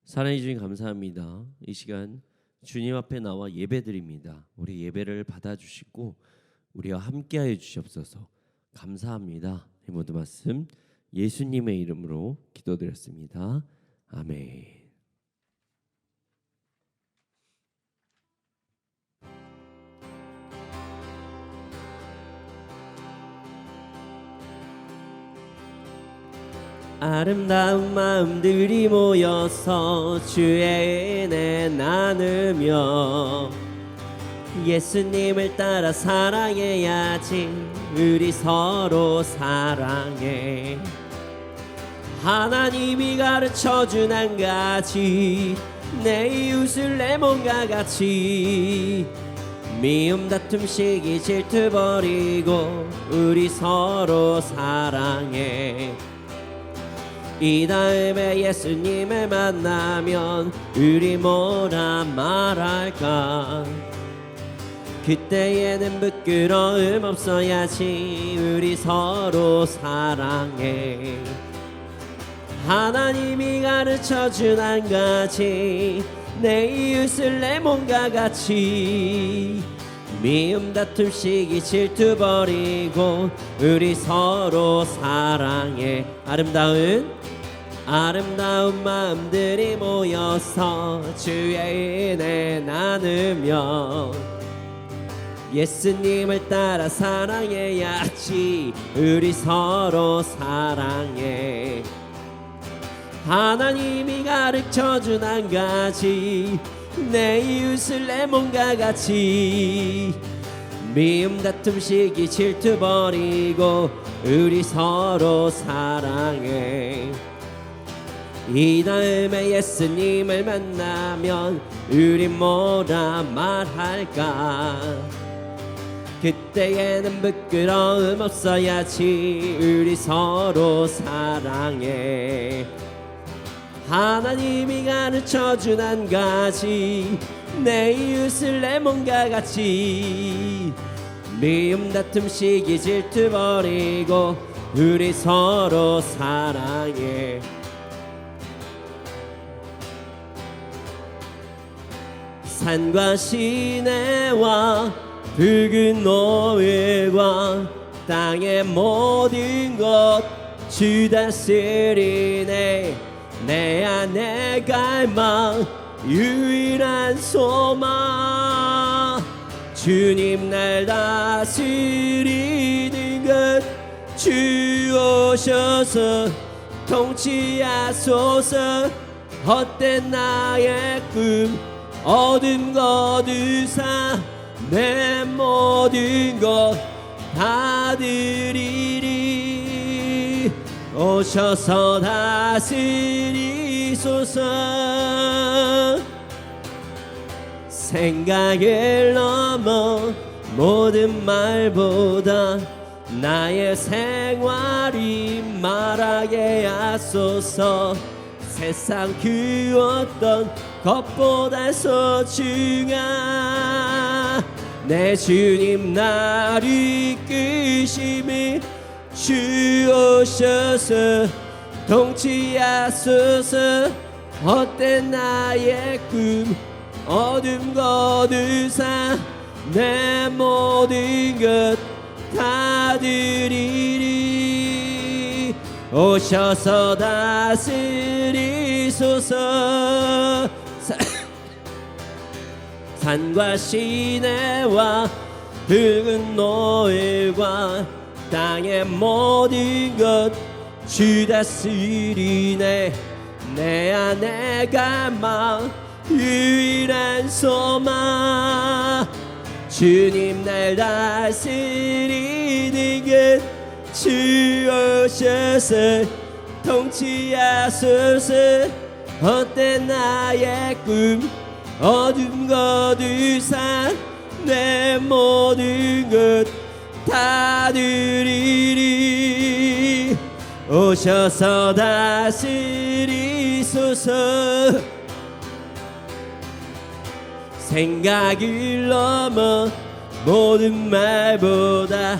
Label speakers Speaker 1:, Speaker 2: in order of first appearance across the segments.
Speaker 1: 사랑해 주님 감사합니다. 이 시간 주님 앞에 나와 예배드립니다. 우리 예배를 받아주시고 우리와 함께하여 주시옵소서. 감사합니다. 이 모든 말씀 예수님의 이름으로 기도드렸습니다. 아멘. 아름다운 마음들이 모여서 주의 은혜 나누며 예수님을 따라 사랑해야지. 우리 서로 사랑해. 하나님이 가르쳐준 한 가지, 내 이웃을 내 몸과 같이. 미움 다툼 시기 질투 버리고 우리 서로 사랑해. 이 다음에 예수님을 만나면 우리 뭐라 말할까? 그때에는 부끄러움 없어야지. 우리 서로 사랑해. 하나님이 가르쳐준 한 가지, 내 이웃을 내 몸과 같이. 미움 다툼 시기 질투 버리고 우리 서로 사랑해. 아름다운 마음들이 모여서 주의 은혜 나누며 예수님을 따라 사랑해야지. 우리 서로 사랑해. 하나님이 가르쳐준 한 가지, 내 이웃을 내 몸과 같이. 미움 다툼 시기 질투 버리고 우리 서로 사랑해. 이 다음에 예수님을 만나면 우리 뭐라 말할까? 그때에는 부끄러움 없어야지. 우리 서로 사랑해. 하나님이 가르쳐준 한 가지, 내 이웃을 내 몸과 같이. 미움 다툼 시기 질투 버리고 우리 서로 사랑해. 산과 시내와 붉은 노을과 땅의 모든 것 주 다스리네. 내 안에 갈망 유일한 소망, 주님 날 다스리는 것. 주 오셔서 통치하소서. 헛된 나의 꿈 어둠 거두사 내 모든 것 다 드리리. 오셔서 다스리소서. 생각을 넘어 모든 말보다 나의 생활이 말하게 하소서. 세상 그 어떤 것보다 소중한 내 주님 날 이끄심이. 주 오셔서 통치하소서. 헛된 나의 꿈 어둠 거두사 내 모든 것 다 드리리. 오셔서 다스리소서. 산과 시내와 붉은 노을과 땅의 모든 것 주 다스리네. 내 안에 갈망 유일한 소망, 주님 날 다스리는 것. 주 오셔서 통치하소서. 헛된 나의 꿈 어둠 거두사 내 모든 것 다 드리리. 오셔서 다스리소서. 생각을 넘어 모든 말보다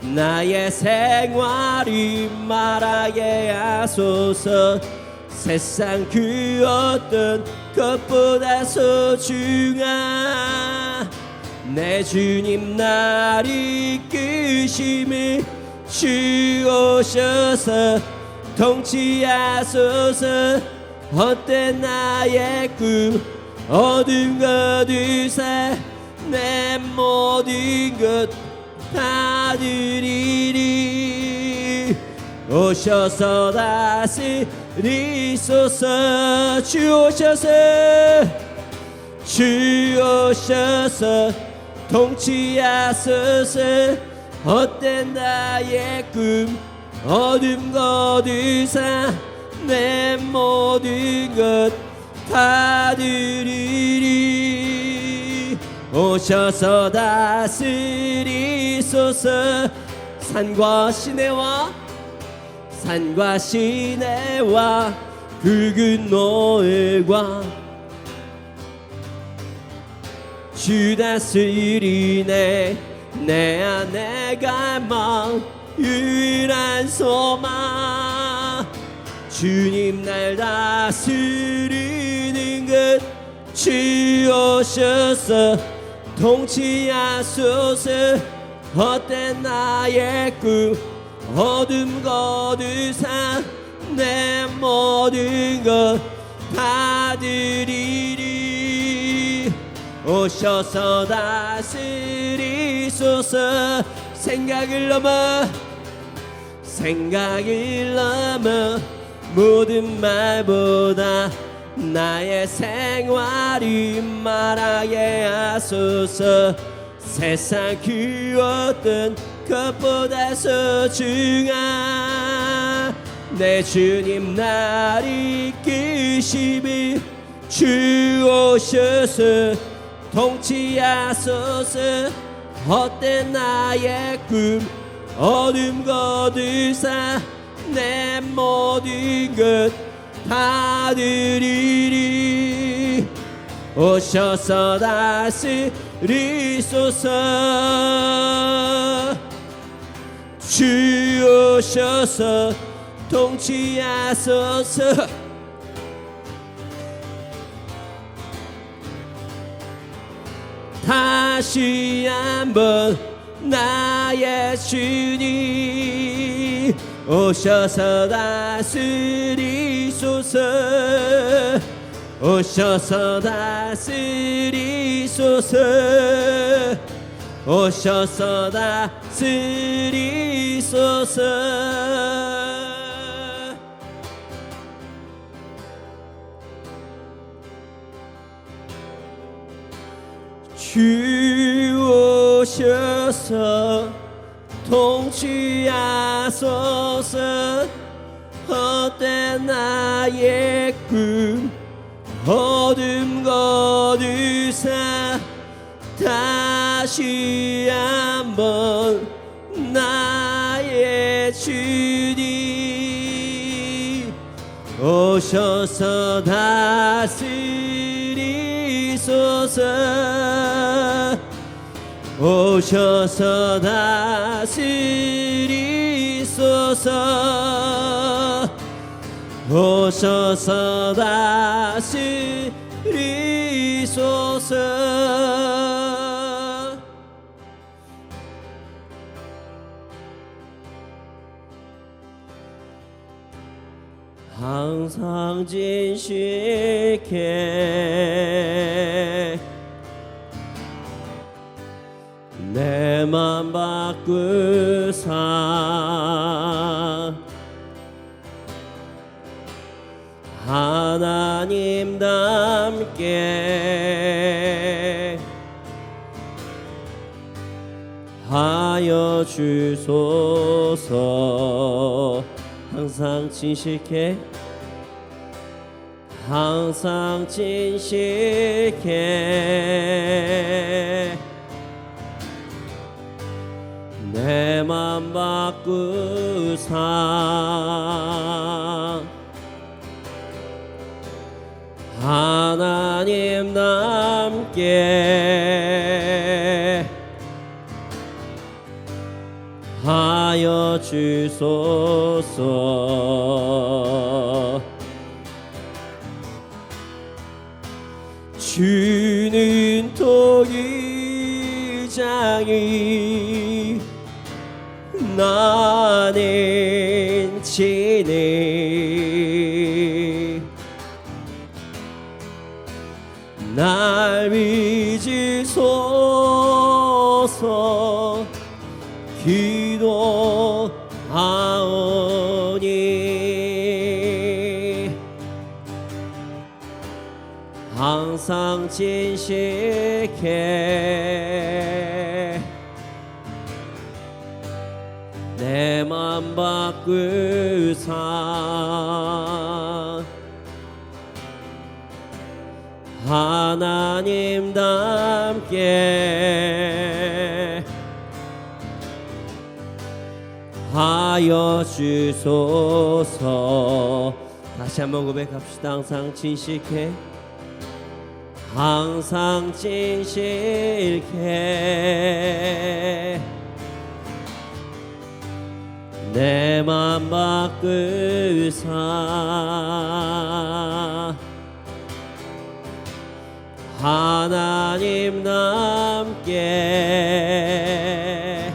Speaker 1: 나의 생활이 말하게 하소서. 세상 그 어떤 것보다 소중한 내 주님 날 이끄심을 주오셔서 통치하소서. 헛된 나의 꿈 어둠 거두사 내 모든 것 다 드리리. 오셔서 다스리소서. 주오셔서 주오셔서 통치하소서. 헛된 나의 꿈 어둠 거두사 내 모든 것 다 드리리. 오셔서 다스리소서. 산과 시내와 굵은 노을과 주 다스리네. 내 안에 갈망 유일한 소망 주님 날 다스리는 것 주오셔서 통치하소서. 헛된 나의 꿈 어둠 거두사 내 모든 것 다 드리리. 오셔서 다스리소서. 생각을 넘어 모든 말보다 나의 생활이 말하게 하소서. 세상 그 어떤 것보다 소중한 내 주님 날 이끄심을 주오셔서 통치하소서. 헛된 나의 꿈 어둠 거두사 내 모든 것 다 드리리. 오셔서 다스리소서. 주오셔서 통치하소서. 다시 한번 나의 주님 오셔서 다스리소서. 오셔서 다스리소서. 오셔서 다스리소서. 주 오셔서 통치하소서. 헛된 나의 꿈 어둠 거두사 다시 한번 나의 주님 오셔서 다스리소서. 오셔서 다스리소서. 오셔서 다스리소서. 항상 진실케 내 맘 바꾸사 하나님답게 하여 주소서. 항상 진실케 항상 진실케 내 맘 바꾸사 하나님답게 하여 주소서. 위장이 나는 지니 날 믿으소서 기도하오니 항상 진실케 내 맘 바꾸사 하나님답게 하여 주소서. 다시 한번 고백합시다. 항상 진실케 항상 진실케 내 맘 바꾸사 하나님답게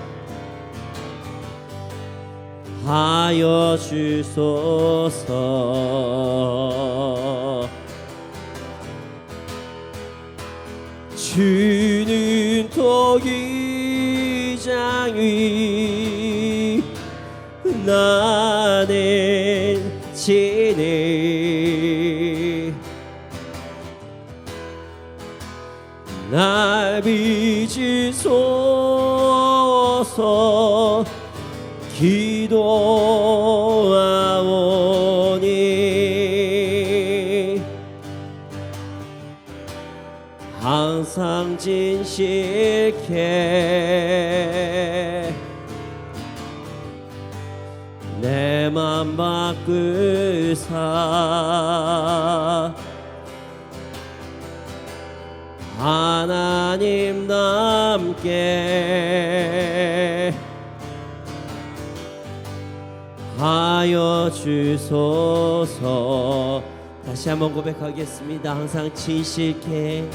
Speaker 1: 하여 주소서. 주는 토기장 위 나는 지니 날 믿으소서 기도하오니 항상 진실케 내 맘 바꾸사 하나님답게 하여 주소서. 다시 한번 고백하겠습니다. 항상 진실케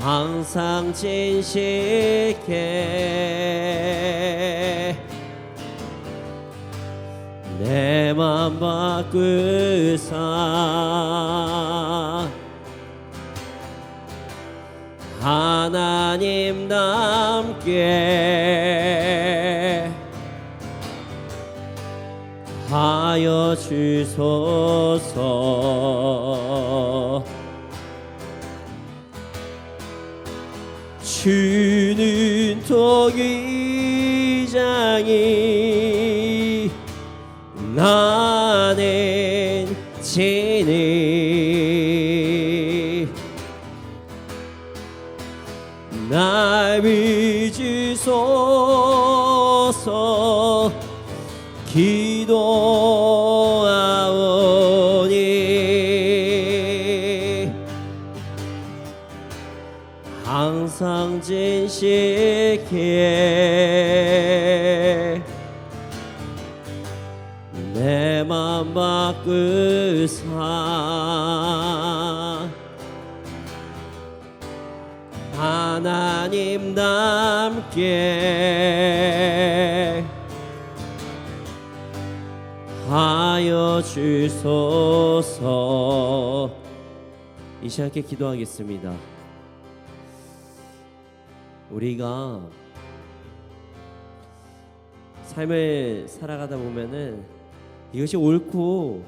Speaker 1: 항상 진실케 내 맘 바꾸사 하나님답게 하여 주소서. 주는 토기장이 나는 지니 날 믿으소서 기도하오니 항상 진실케 내 맘 바꾸사 하나님답게 하여 주소서. 이 시간께 기도하겠습니다. 우리가 삶을 살아가다 보면은 이것이 옳고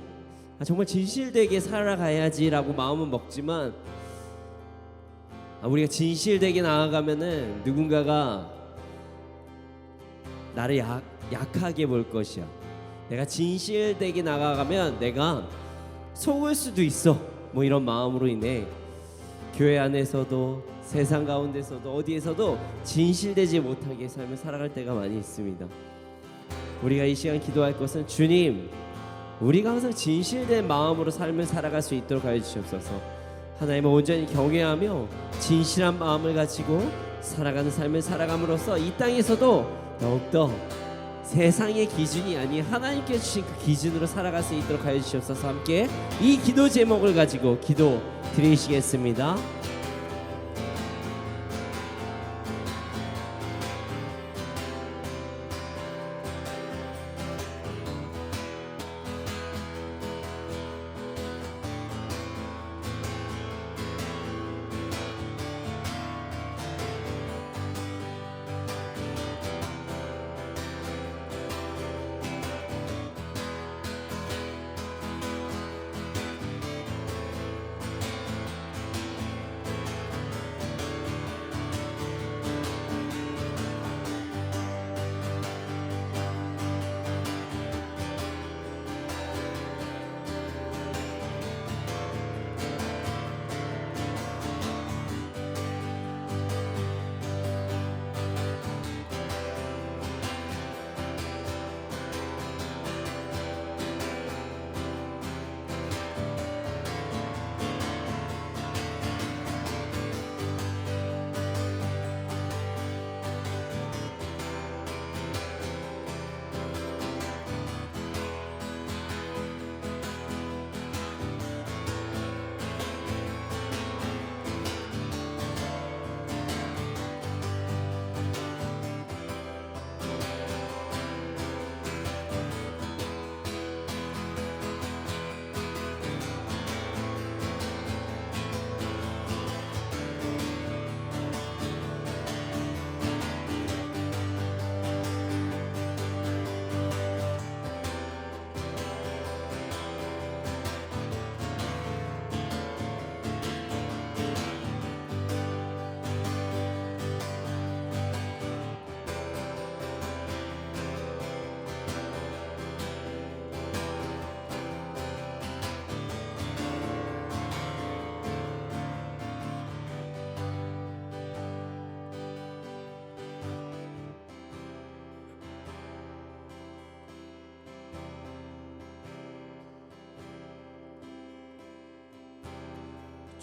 Speaker 1: 정말 진실되게 살아가야지라고 마음은 먹지만 우리가 진실되게 나아가면은 누군가가 나를 약하게 볼 것이야. 내가 진실되게 나아가면 내가 속을 수도 있어. 뭐 이런 마음으로 인해 교회 안에서도 세상 가운데서도 어디에서도 진실되지 못하게 삶을 살아갈 때가 많이 있습니다. 우리가 이 시간 기도할 것은 주님, 우리가 항상 진실된 마음으로 삶을 살아갈 수 있도록 하여 주시옵소서. 하나님을 온전히 경외하며 진실한 마음을 가지고 살아가는 삶을 살아감으로써 이 땅에서도 더욱더 세상의 기준이 아닌 하나님께 주신 그 기준으로 살아갈 수 있도록 하여 주시옵소서. 함께 이 기도 제목을 가지고 기도 드리시겠습니다.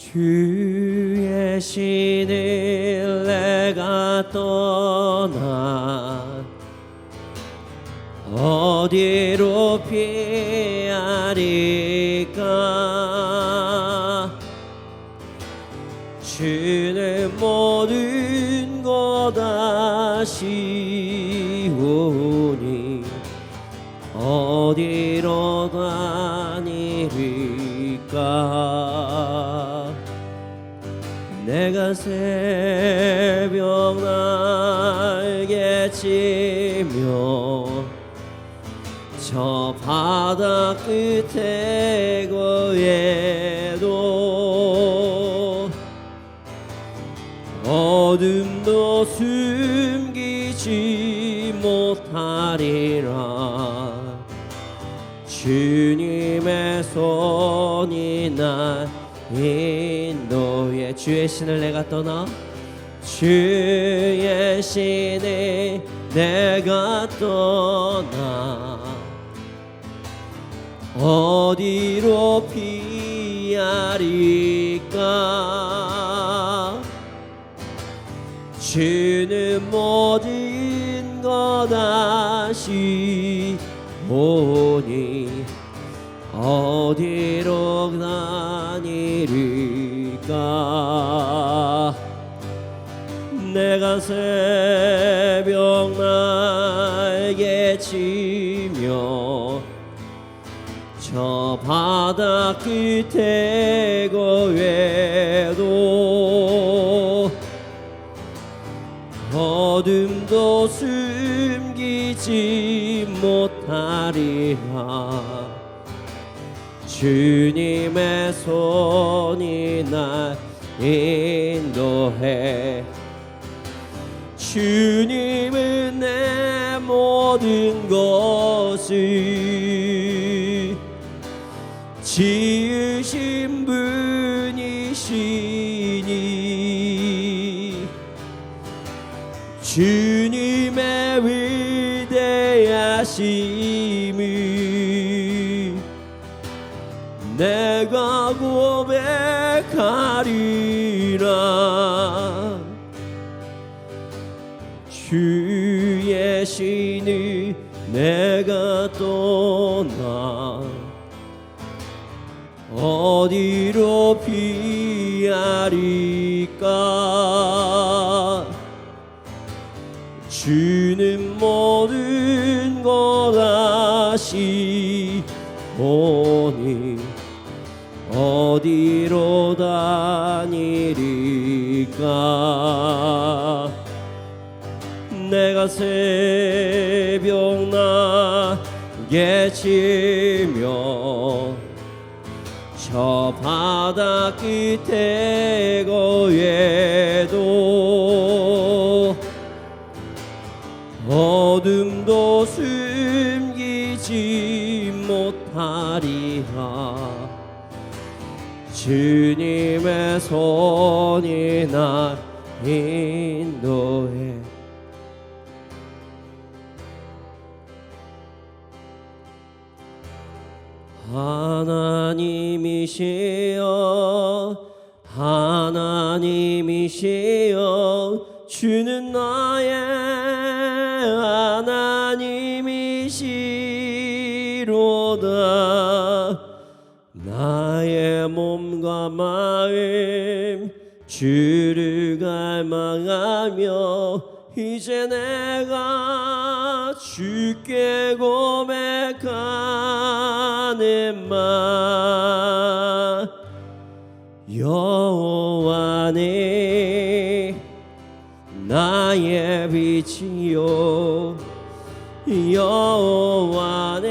Speaker 1: 주의 신을 내가 떠나 어디로 피하리까? 주는 모든 것 아시오니 어디로 다니리까? 내가 새벽 날개치며 저 바다 끝에 거해도 어둠도 숨기지 못하리라. 주님의 손이 날 인도해. 주의 신을 내가 떠나 주의 신을 내가 떠나 어디로 피하리까? 주는 모든 것 아시오니 어디로 다니리까? 내가 새벽 날개치며 저 바다 끝에 거해도 어둠도 숨기지 못하리라. 주님의 손이 날 인도해. 주님은 내 모든 것을 지으신 분이시니 주님의 위대하심을 내가 고백하리라. 주의 신을 내가 떠나 어디로 피하리까? 주는 모든 것 아시오니 어디로 다니리까? 내가 새벽 날개치며 저 바다 끝에 거해도 어둠도 숨기지 못하리라. 주님의 손이 날 인도해. 하나님이시여 하나님이시여 주는 나의 하나님이시로다. 나의 몸과 마음 주를 갈망하며 이제 내가 주께 고백하는 말 여호와는 나의 빛이요 여호와는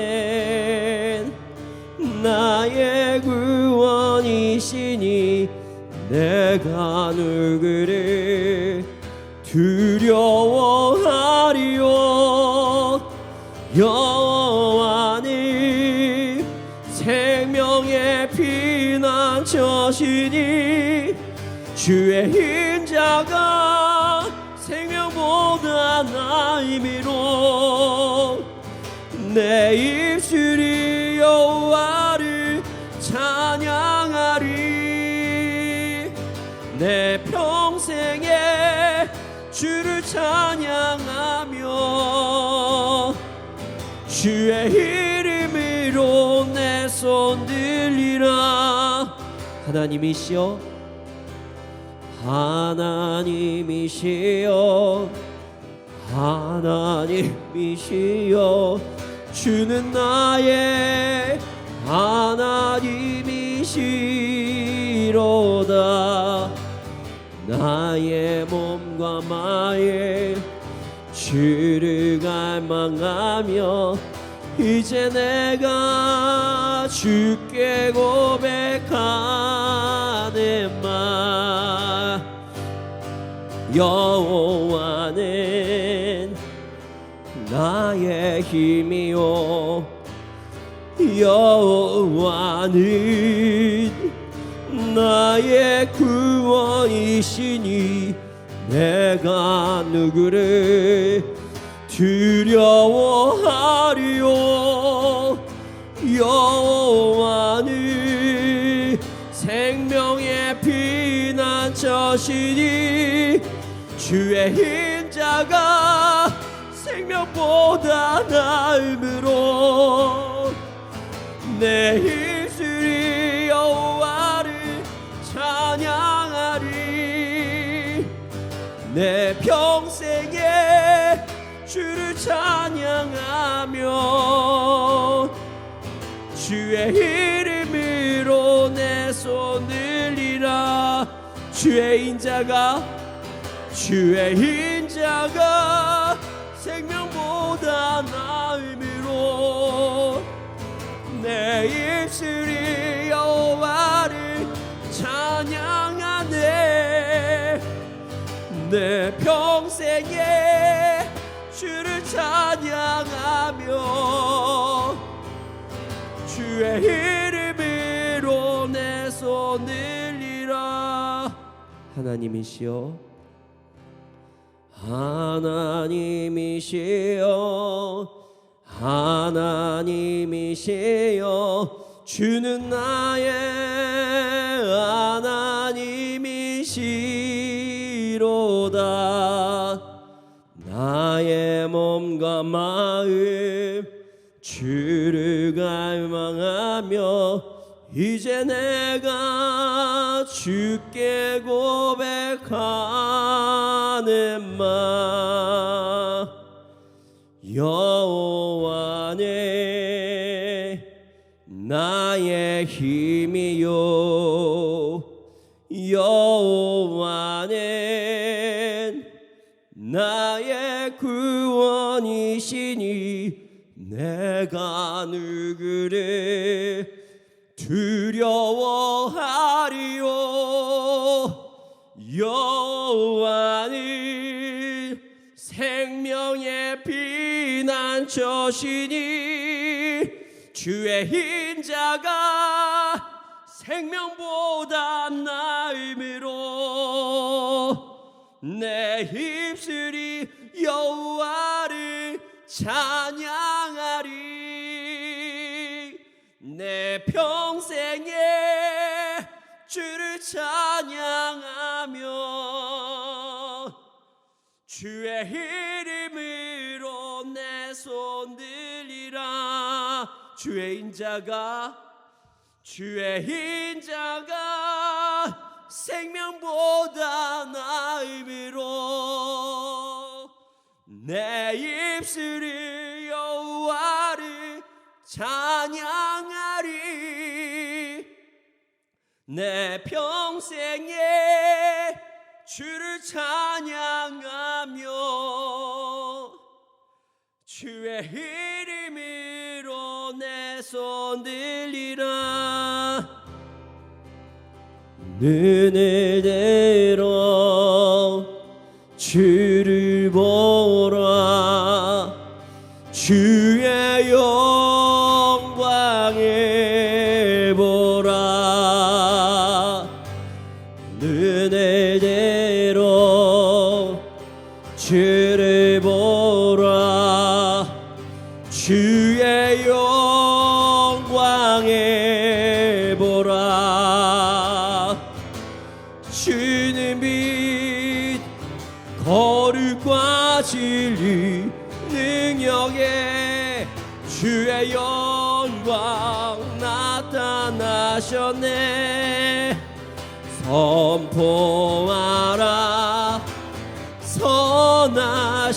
Speaker 1: 나의 구원이시니 내가 누구를 두려워하리요. 여호와는 생명의 피난처시니 주의 인자가 생명보다 나임이로 내 입술이 여호와를 찬양하리. 주를 찬양하며 주의 이름으로 내 손 들리라. 하나님이시여 하나님이시여 하나님이시여 주는 나의 하나님이시로다. 나의 몸과 마에 주를 갈망하며 이제 내가 주께 고백하는 말 여호와는 나의 힘이요 여호와는 나의 구원이시니 내가 누구를 두려워하리요. 여호와는 생명의 피난처시니 주의 인자가 생명보다 나음으로 내 입술이 여호와를 찬양하리. 내 평생에 주를 찬양하며 주의 이름으로 내 손 들리라. 주의 인자가 생명보다 나음으로 내 입술이 여호와를 찬양하네. 내 평생에 주를 찬양하며 주의 이름으로 내 손 들리라. 하나님이시여 하나님이시여 하나님이시여 주는 나의 하나님이시로다. 나의 몸과 마음 주를 갈망하며 이제 내가 주께 고백하는 말 여호와는 나의 힘이요 여호와는 나의 구원이시니 내가 누구를 두려워하리요. 여호와는 생명의 피난처시니 주의 인자가 생명보다 나음으로 내 입술이 여호와를 찬양하리. 내 평생에 주를 찬양하며 주의 이름으로 내 손 들리라. 주의 인자가 생명보다 나음으로 내 입술이 여호와를 찬양하리. 내 평생에 주를 찬양하며 주의 이름으로 내 손 들리라. 눈을 들어 주를 보라. 주의 영광을 보라. 눈을 들어 주를 보라. 주의 영광을 보라. 주는 빛 거룩과 거룩과 진리 능력에 주의 영광 나타나셨네. 선포하라 선하신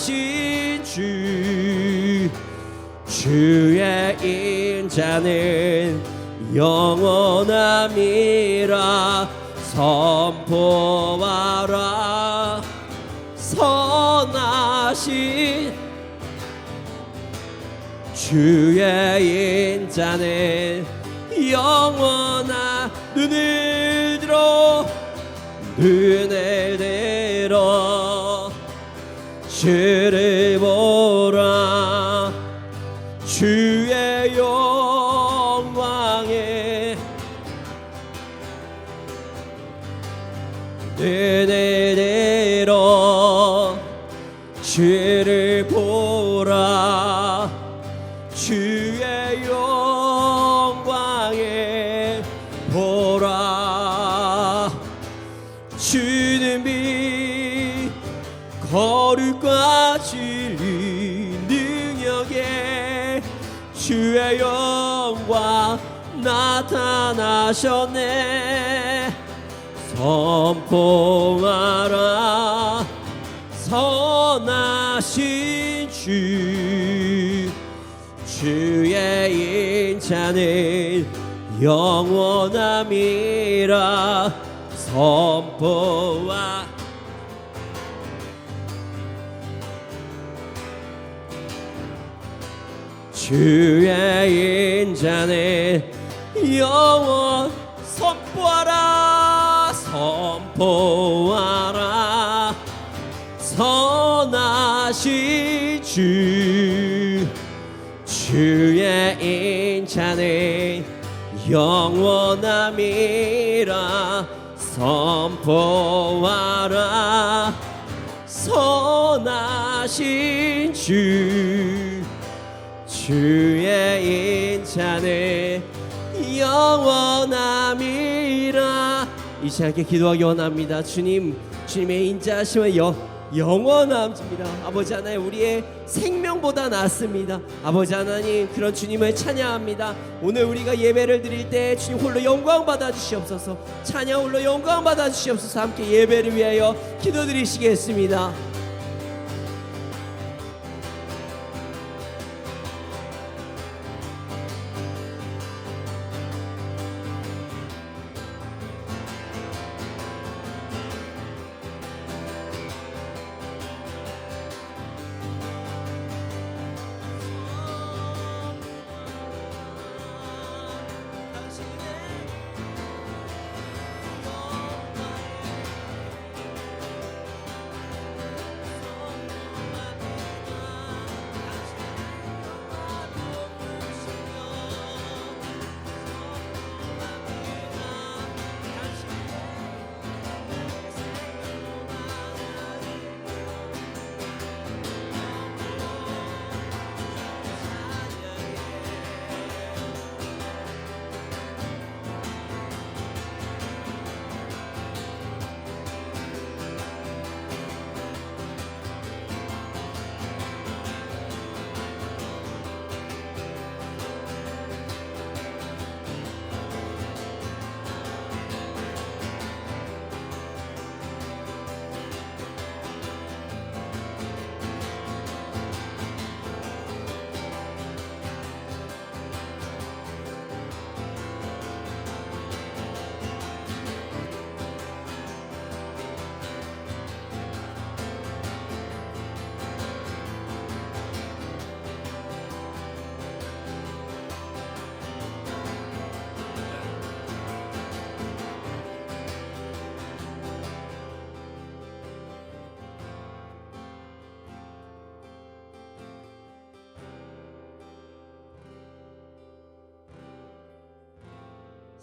Speaker 1: 주, 주의 인자는 영원함이라. 선포하라 선하신 주의 인자는 영원한. 눈을 들어 주를 보라. 주의 영광에 눈을 들어 주를 보라. 주의 영광에 보라. 주는 빛 거룩과 진리 능력에 주의 영광 나타나셨네. 선포하라 선하신 주, 주의 인자는 영원함이라. 선포하 주의 인자는 영원. 선포하라 선포하라 선하신 주, 주의 인자는 영원함이라. 선포하라 선하신 주, 주의 인자는 영원함이라. 이 시간에 기도하기 원합니다. 주님의 인자하심은 영원함입니다. 아버지 하나님, 우리의 생명보다 낫습니다. 아버지 하나님, 그런 주님을 찬양합니다. 오늘 우리가 예배를 드릴 때 주님 홀로 영광 받아 주시옵소서. 찬양 홀로 영광 받아 주시옵소서. 함께 예배를 위하여 기도드리시겠습니다.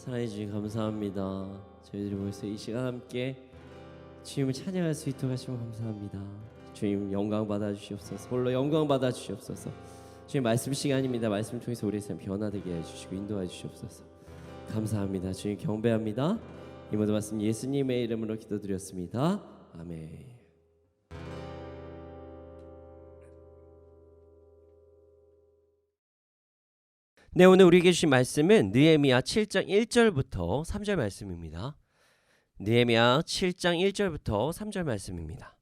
Speaker 1: 사랑해 주님 감사합니다. 저희들이 모여서 이 시간 함께 주님을 찬양할 수 있도록 하시면 감사합니다. 주님 영광 받아 주시옵소서. 홀로 영광 받아 주시옵소서. 주님 말씀 시간입니다. 말씀을 통해서 우리의 삶 변화되게 해주시고 인도해 주시옵소서. 감사합니다. 주님 경배합니다. 이 모든 말씀 예수님의 이름으로 기도드렸습니다. 아멘. 네, 오늘 우리에게 주신 말씀은 느헤미야 7장 1절부터 3절 말씀입니다. 느헤미야 7장 1절부터 3절 말씀입니다.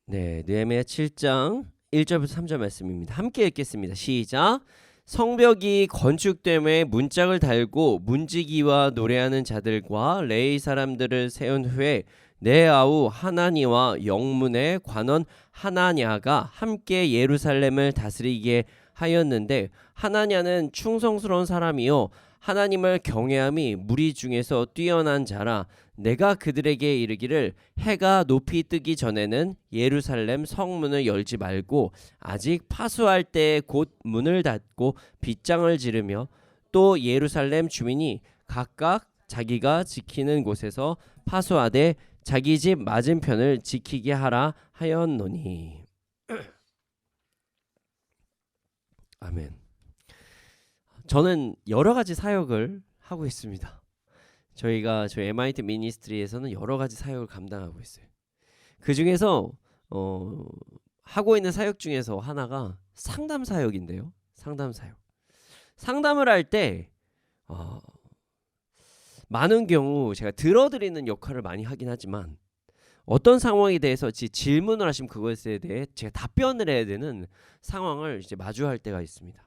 Speaker 1: 네, 느헤미야 7장 1절부터 3절 말씀입니다. 함께 읽겠습니다. 시작. 성벽이 건축됨에 문짝을 달고 문지기와 노래하는 자들과 레위 사람들을 세운 후에 내 아우 하나니와 영문의 관원 하나냐가 함께 예루살렘을 다스리게 하였는데 하나냐는 충성스러운 사람이요 하나님을 경외함이 무리 중에서 뛰어난 자라. 내가 그들에게 이르기를 해가 높이 뜨기 전에는 예루살렘 성문을 열지 말고 아직 파수할 때에 곧 문을 닫고 빗장을 지르며 또 예루살렘 주민이 각각 자기가 지키는 곳에서 파수하되 자기 집 맞은편을 지키게 하라 하였노니. 아멘. 저는 여러 가지 사역을 하고 있습니다. 저희 MIT 미니스트리에서는 여러 가지 사역을 감당하고 있어요. 그 중에서 하고 있는 사역 중에서 하나가 상담 사역인데요. 상담 사역. 상담을 할 때 많은 경우 제가 들어드리는 역할을 많이 하긴 하지만 어떤 상황에 대해서 질문을 하시면 그것에 대해 제가 답변을 해야 되는 상황을 이제 마주할 때가 있습니다.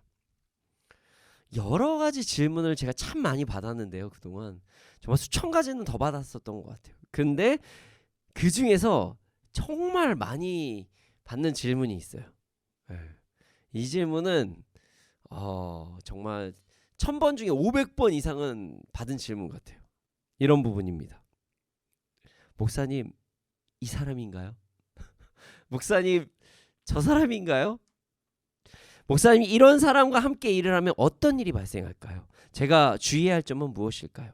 Speaker 1: 여러 가지 질문을 제가 참 많이 받았는데요. 그동안 정말 수천 가지는 더 받았었던 것 같아요. 근데 그 중에서 정말 많이 받는 질문이 있어요. 네. 이 질문은 정말 1000번 중에 500번 이상은 받은 질문 같아요. 이런 부분입니다. 목사님, 이 사람인가요? 목사님, 저 사람인가요? 목사님이 이런 사람과 함께 일을 하면 어떤 일이 발생할까요? 제가 주의해야 할 점은 무엇일까요?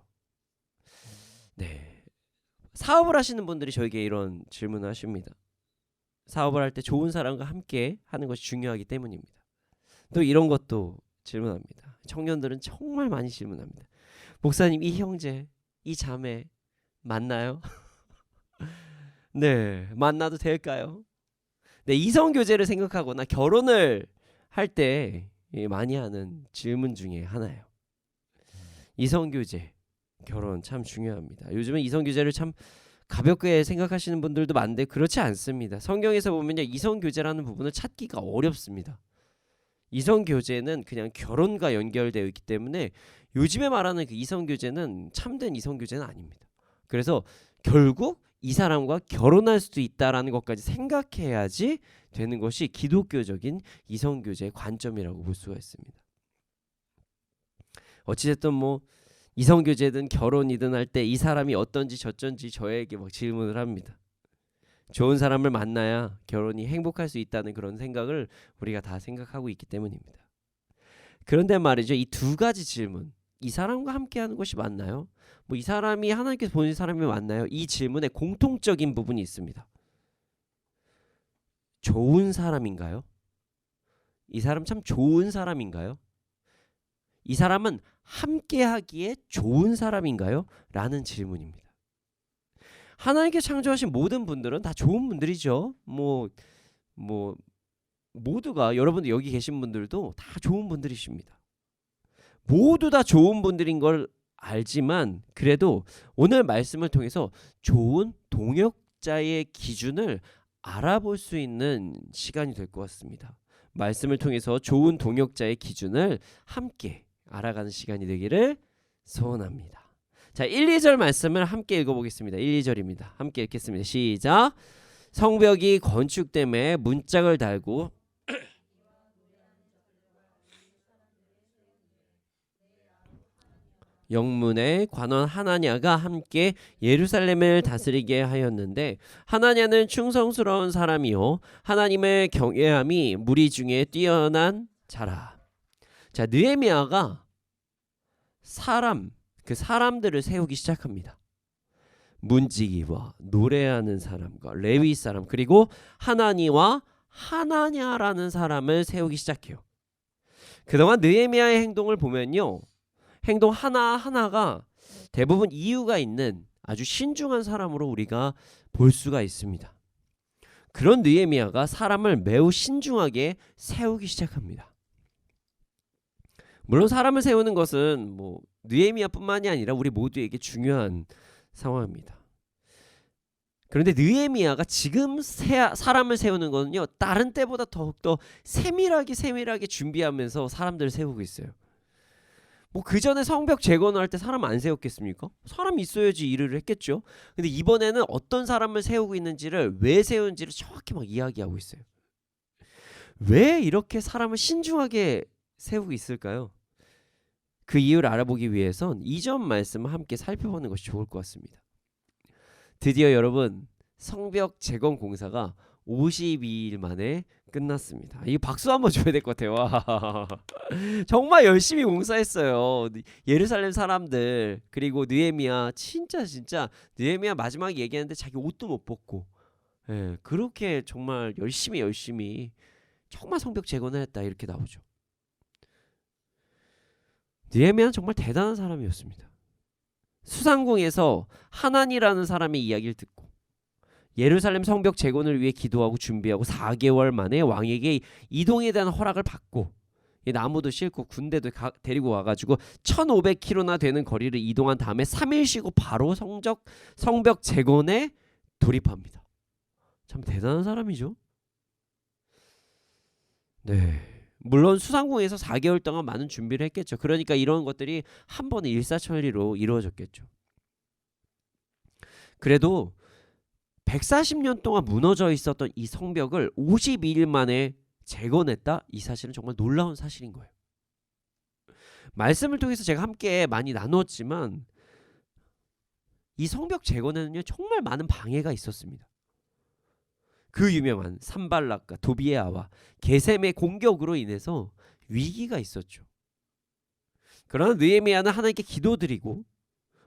Speaker 1: 네, 사업을 하시는 분들이 저에게 이런 질문을 하십니다. 사업을 할 때 좋은 사람과 함께 하는 것이 중요하기 때문입니다. 또 이런 것도 질문합니다. 청년들은 정말 많이 질문합니다. 목사님, 이 형제, 이 자매 만나요? 네, 만나도 될까요? 네, 이성교제를 생각하거나 결혼을 할 때 많이 하는 질문 중에 하나예요. 이성교제, 결혼 참 중요합니다. 요즘은 이성교제를 참 가볍게 생각하시는 분들도 많은데 그렇지 않습니다. 성경에서 보면요, 이성교제라는 부분을 찾기가 어렵습니다. 이성교제는 그냥 결혼과 연결되어 있기 때문에 요즘에 말하는 그 이성교제는 참된 이성교제는 아닙니다. 그래서 결국 이 사람과 결혼할 수도 있다라는 것까지 생각해야지 되는 것이 기독교적인 이성교제의 관점이라고 볼 수가 있습니다. 어찌됐든 뭐 이성교제든 결혼이든 할 때 이 사람이 어떤지 저쩐지 저에게 막 질문을 합니다. 좋은 사람을 만나야 결혼이 행복할 수 있다는 그런 생각을 우리가 다 생각하고 있기 때문입니다. 그런데 말이죠, 이 두 가지 질문, 이 사람과 함께하는 것이 맞나요? 뭐 이 사람이 하나님께서 보내신 사람이 맞나요? 이 질문에 공통적인 부분이 있습니다. 좋은 사람인가요? 이 사람 참 좋은 사람인가요? 이 사람은 함께하기에 좋은 사람인가요? 라는 질문입니다. 하나님께 창조하신 모든 분들은 다 좋은 분들이죠. 모두가, 여러분들 여기 계신 분들도 다 좋은 분들이십니다. 모두 다 좋은 분들인 걸 알지만 그래도 오늘 말씀을 통해서 좋은 동역자의 기준을 알아볼 수 있는 시간이 될 것 같습니다. 말씀을 통해서 좋은 동역자의 기준을 함께 알아가는 시간이 되기를 소원합니다. 자, 1, 2절 말씀을 함께 읽어보겠습니다. 1, 2절입니다. 함께 읽겠습니다. 시작. 성벽이 건축됨에 문짝을 달고 영문의 관원 하나냐가 함께 예루살렘을 다스리게 하였는데 하나냐는 충성스러운 사람이요 하나님의 경외함이 무리 중에 뛰어난 자라. 자, 느헤미야가 사람들을 세우기 시작합니다. 문지기와 노래하는 사람과 레위 사람 그리고 하나니와 하나냐라는 사람을 세우기 시작해요. 그동안 느헤미야의 행동을 보면요, 행동 하나하나가 대부분 이유가 있는 아주 신중한 사람으로 우리가 볼 수가 있습니다. 그런 느헤미야가 사람을 매우 신중하게 세우기 시작합니다. 물론 사람을 세우는 것은 뭐 느헤미야뿐만이 아니라 우리 모두에게 중요한 상황입니다. 그런데 느헤미야가 지금 사람을 세우는 거는요, 다른 때보다 더욱더 세밀하게 준비하면서 사람들을 세우고 있어요. 뭐 그 전에 성벽 재건을 할 때 사람 안 세웠겠습니까? 사람이 있어야지 일을 했겠죠. 근데 이번에는 어떤 사람을 세우고 있는지를, 왜 세우는지를 정확히 막 이야기하고 있어요. 왜 이렇게 사람을 신중하게 세우고 있을까요? 그 이유를 알아보기 위해선 이전 말씀을 함께 살펴보는 것이 좋을 것 같습니다. 드디어 여러분, 성벽 재건 공사가 52일 만에 끝났습니다. 이 박수 한번 줘야 될 것 같아요. 와. 정말 열심히 공사했어요. 예루살렘 사람들, 그리고 느헤미야, 진짜 느헤미야 마지막에 얘기하는데 자기 옷도 못 벗고, 예, 그렇게 정말 열심히 정말 성벽 재건을 했다, 이렇게 나오죠. 느헤미야는 정말 대단한 사람이었습니다. 수상궁에서 하난이라는 사람의 이야기를 듣고 예루살렘 성벽 재건을 위해 기도하고 준비하고 4개월 만에 왕에게 이동에 대한 허락을 받고, 나무도 싣고 군대도 데리고 와가지고 1500km나 되는 거리를 이동한 다음에 3일 쉬고 바로 성벽 재건에 돌입합니다. 참 대단한 사람이죠. 네, 물론 수상궁에서 4개월 동안 많은 준비를 했겠죠. 그러니까 이런 것들이 한 번에 일사천리로 이루어졌겠죠. 그래도 140년 동안 무너져 있었던 이 성벽을 52일 만에 재건했다? 이 사실은 정말 놀라운 사실인 거예요. 말씀을 통해서 제가 함께 많이 나눴지만 이 성벽 재건에는요, 정말 많은 방해가 있었습니다. 그 유명한 산발락과 도비에아와 게셈의 공격으로 인해서 위기가 있었죠. 그러나 느헤미야는 하나님께 기도드리고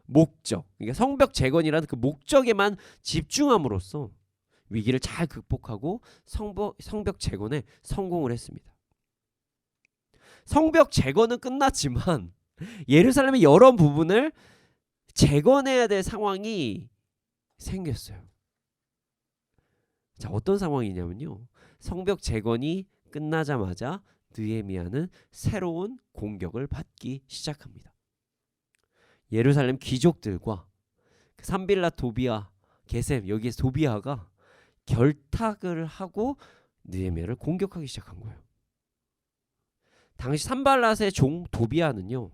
Speaker 1: 목적, 그러니까 성벽 재건이라는 그 목적에만 집중함으로써 위기를 잘 극복하고 성벽 재건에 성공을 했습니다. 성벽 재건은 끝났지만 예루살렘의 여러 부분을 재건해야 될 상황이 생겼어요. 자, 어떤 상황이냐면요, 성벽 재건이 끝나자마자 느헤미야는 새로운 공격을 받기 시작합니다. 예루살렘 귀족들과 산빌랏 도비아, 게셈, 여기에 도비아가 결탁을 하고 느헤미야를 공격하기 시작한 거예요. 당시 산발랏의 종 도비아는요,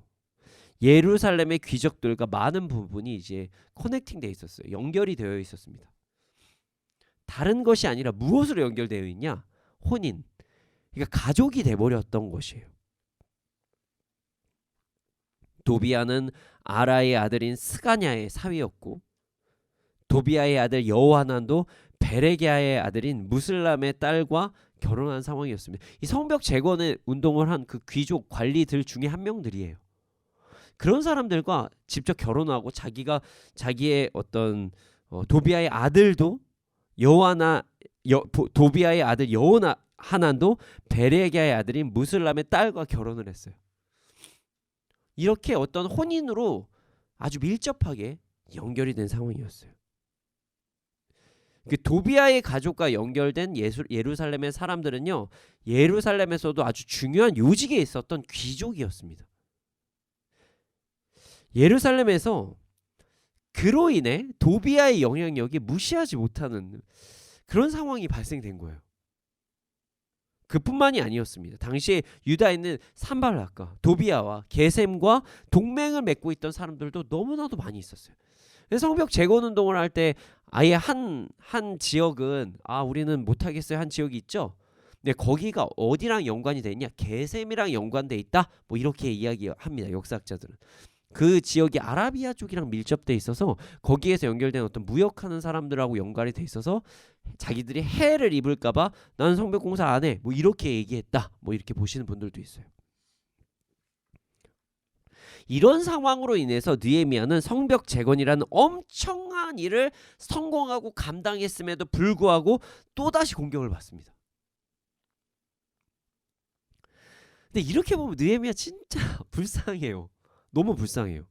Speaker 1: 예루살렘의 귀족들과 많은 부분이 이제 커넥팅되어 있었어요. 연결이 되어 있었습니다. 다른 것이 아니라 무엇으로 연결되어 있냐? 혼인. 그러니까 가족이 돼버렸던 것이에요. 도비아는 아라의 아들인 스가냐의 사위였고, 도비아의 아들 여호하난도 베레기야의 아들인 무슬람의 딸과 결혼한 상황이었습니다. 이 성벽 재건의 운동을 한 그 귀족 관리들 중에 한 명들이에요. 그런 사람들과 직접 결혼하고 자기의 어떤 도비아의 아들도 도비아의 아들 여호하난도 베레기야의 아들인 무슬람의 딸과 결혼을 했어요. 이렇게 어떤 혼인으로 아주 밀접하게 연결이 된 상황이었어요. 그 도비아의 가족과 연결된 예루살렘의 사람들은요, 예루살렘에서도 아주 중요한 요직에 있었던 귀족이었습니다. 예루살렘에서 그로 인해 도비아의 영향력이 무시하지 못하는 그런 상황이 발생된 거예요. 그뿐만이 아니었습니다. 당시에 유다에는 산발락과 도비아와 게셈과 동맹을 맺고 있던 사람들도 너무나도 많이 있었어요. 성벽 재건 운동을 할 때 아예 한 지역은 우리는 못하겠어요 한 지역이 있죠. 근데 거기가 어디랑 연관이 돼 있냐? 게셈이랑 연관돼 있다. 뭐 이렇게 이야기합니다. 역사학자들은. 그 지역이 아라비아 쪽이랑 밀접돼 있어서 거기에서 연결된 어떤 무역하는 사람들하고 연관이 돼 있어서 자기들이 해를 입을까봐 나는 성벽 공사 안 해. 뭐 이렇게 얘기했다. 뭐 이렇게 보시는 분들도 있어요. 이런 상황으로 인해서 느헤미야는 성벽 재건이라는 엄청난 일을 성공하고 감당했음에도 불구하고 또다시 공격을 받습니다. 근데 이렇게 보면 느헤미야 진짜 불쌍해요. 너무 불쌍해요.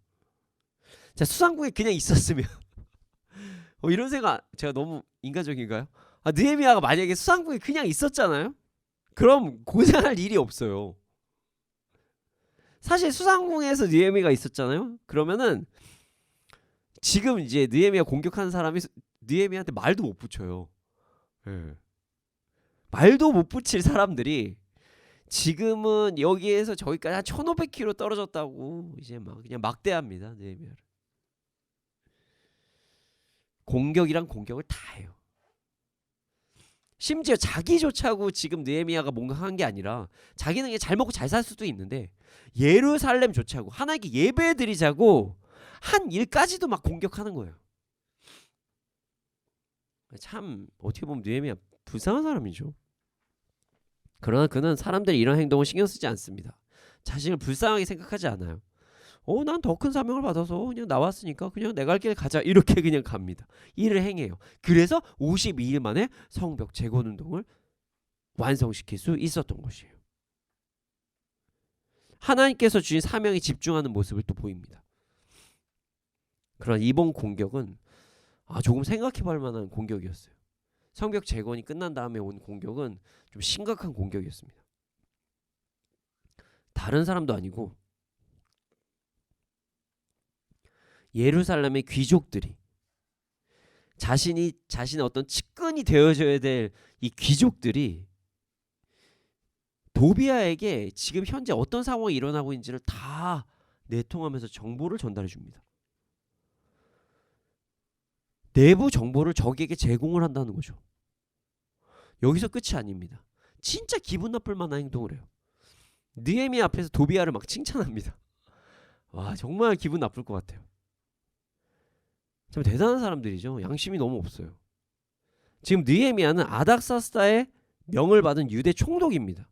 Speaker 1: 자, 수상궁에 그냥 있었으면 이런 생각, 제가 너무 인간적인가요?
Speaker 2: 느헤미야가 만약에 수상궁에 그냥 있었잖아요. 그럼 고생할 일이 없어요. 사실 수상궁에서 느헤미야가 있었잖아요. 그러면은 지금 이제 느헤미야 공격하는 사람이 느헤미야한테 말도 못 붙여요. 예. 말도 못 붙일 사람들이 지금은 여기에서 저기까지 한 1500km 떨어졌다고 이제 막 그냥 막대합니다. 느헤미야를. 공격이랑 공격을 다 해요. 심지어 자기 좋자고 지금 느헤미야가 뭔가 한 게 아니라 자기는 그냥 잘 먹고 잘 살 수도 있는데 예루살렘 좋자고 하나님께 예배 드리자고 한 일까지도 막 공격하는 거예요. 참 어떻게 보면 느헤미야 불쌍한 사람이죠. 그러나 그는 사람들이 이런 행동을 신경 쓰지 않습니다. 자신을 불쌍하게 생각하지 않아요. 난 더 큰 사명을 받아서 그냥 나왔으니까 그냥 내 갈 길 가자 이렇게 그냥 갑니다. 일을 행해요. 그래서 52일 만에 성벽 재건운동을 완성시킬 수 있었던 것이에요. 하나님께서 주신 사명에 집중하는 모습을 또 보입니다. 그러나 이번 공격은 조금 생각해볼 만한 공격이었어요. 성벽 재건이 끝난 다음에 온 공격은 좀 심각한 공격이었습니다. 다른 사람도 아니고 예루살렘의 귀족들이 자신의 어떤 측근이 되어줘야 될 이 귀족들이 도비아에게 지금 현재 어떤 상황이 일어나고 있는지를 다 내통하면서 정보를 전달해 줍니다. 내부 정보를 적에게 제공을 한다는 거죠. 여기서 끝이 아닙니다. 진짜 기분 나쁠 만한 행동을 해요. 느헤미야 앞에서 도비아를 막 칭찬합니다. 와, 정말 기분 나쁠 것 같아요. 참 대단한 사람들이죠. 양심이 너무 없어요. 지금 느헤미야는 아닥사스다의 명을 받은 유대 총독입니다.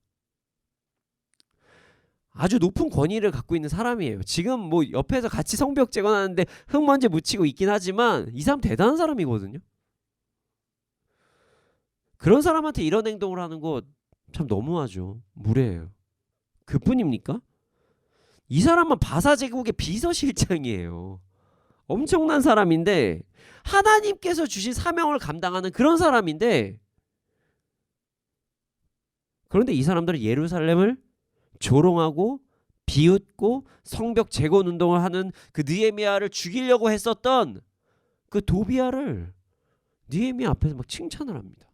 Speaker 2: 아주 높은 권위를 갖고 있는 사람이에요. 지금 뭐 옆에서 같이 성벽 재건하는데 흙먼지 묻히고 있긴 하지만 이 사람 대단한 사람이거든요. 그런 사람한테 이런 행동을 하는 거 참 너무하죠. 무례해요. 그뿐입니까? 이 사람은 바사제국의 비서실장이에요. 엄청난 사람인데 하나님께서 주신 사명을 감당하는 그런 사람인데, 그런데 이 사람들은 예루살렘을 조롱하고 비웃고 성벽 재건 운동을 하는 그 느헤미야를 죽이려고 했었던 그 도비아를 느헤미야 앞에서 막 칭찬을 합니다.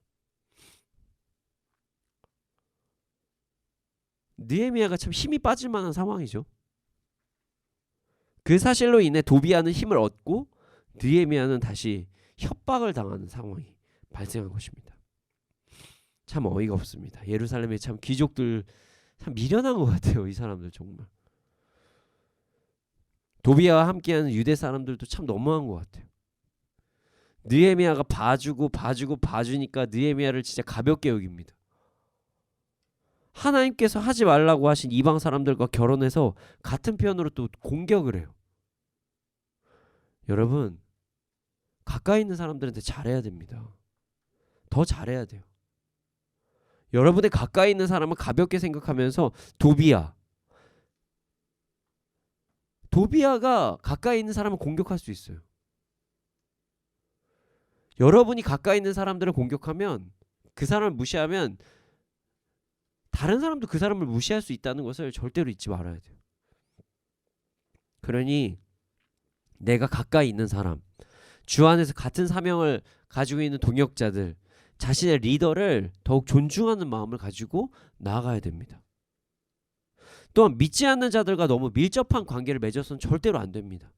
Speaker 2: 느헤미야가 참 힘이 빠질 만한 상황이죠. 그 사실로 인해 도비아는 힘을 얻고 느헤미야는 다시 협박을 당하는 상황이 발생한 것입니다. 참 어이가 없습니다. 예루살렘의 참 귀족들 참 미련한 것 같아요. 이 사람들 정말. 도비아와 함께하는 유대 사람들도 참 너무한 것 같아요. 느헤미야가 봐주니까 느헤미야를 진짜 가볍게 여깁니다. 하나님께서 하지 말라고 하신 이방 사람들과 결혼해서 같은 편으로 또 공격을 해요. 여러분, 가까이 있는 사람들한테 잘해야 됩니다. 더 잘해야 돼요. 여러분의 가까이 있는 사람은 가볍게 생각하면서 도비아가 가까이 있는 사람을 공격할 수 있어요. 여러분이 가까이 있는 사람들을 공격하면, 그 사람을 무시하면 다른 사람도 그 사람을 무시할 수 있다는 것을 절대로 잊지 말아야 돼요. 그러니 내가 가까이 있는 사람, 주 안에서 같은 사명을 가지고 있는 동역자들, 자신의 리더를 더욱 존중하는 마음을 가지고 나아가야 됩니다. 또한 믿지 않는 자들과 너무 밀접한 관계를 맺어서는 절대로 안 됩니다.